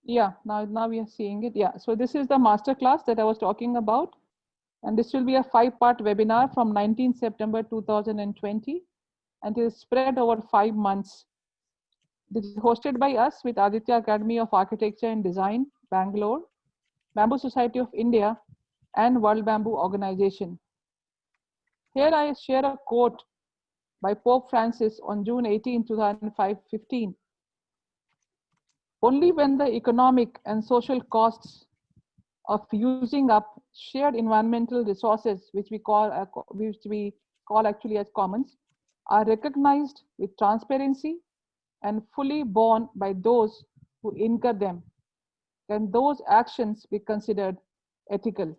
Yeah, now we are seeing it. Yeah, so this is the master class that I was talking about. And this will be a 5-part webinar from 19 September 2020. And it is spread over 5 months. This is hosted by us with Aditya Academy of Architecture and Design, Bangalore, Bamboo Society of India, and World Bamboo Organization. Here I share a quote by Pope Francis on June 18, 2015. Only when the economic and social costs of using up shared environmental resources, which we call actually as commons, are recognized with transparency and fully borne by those who incur them, can those actions be considered ethical?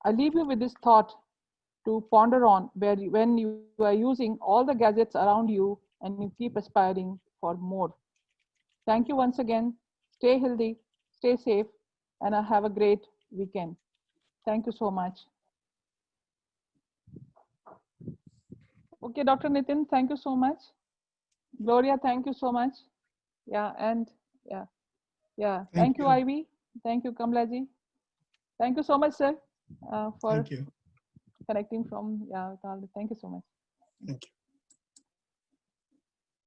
I leave you with this thought to ponder on when you are using all the gadgets around you and you keep aspiring for more. Thank you once again. Stay healthy, stay safe, and have a great weekend. Thank you so much. Okay, Dr. Nitin, thank you so much. Gloria, thank you so much. Yeah, and yeah. Thank you, Ivy. Thank you, Kamlaji. Thank you so much, sir, for Thank you. connecting from, Thank you so much. Thank you.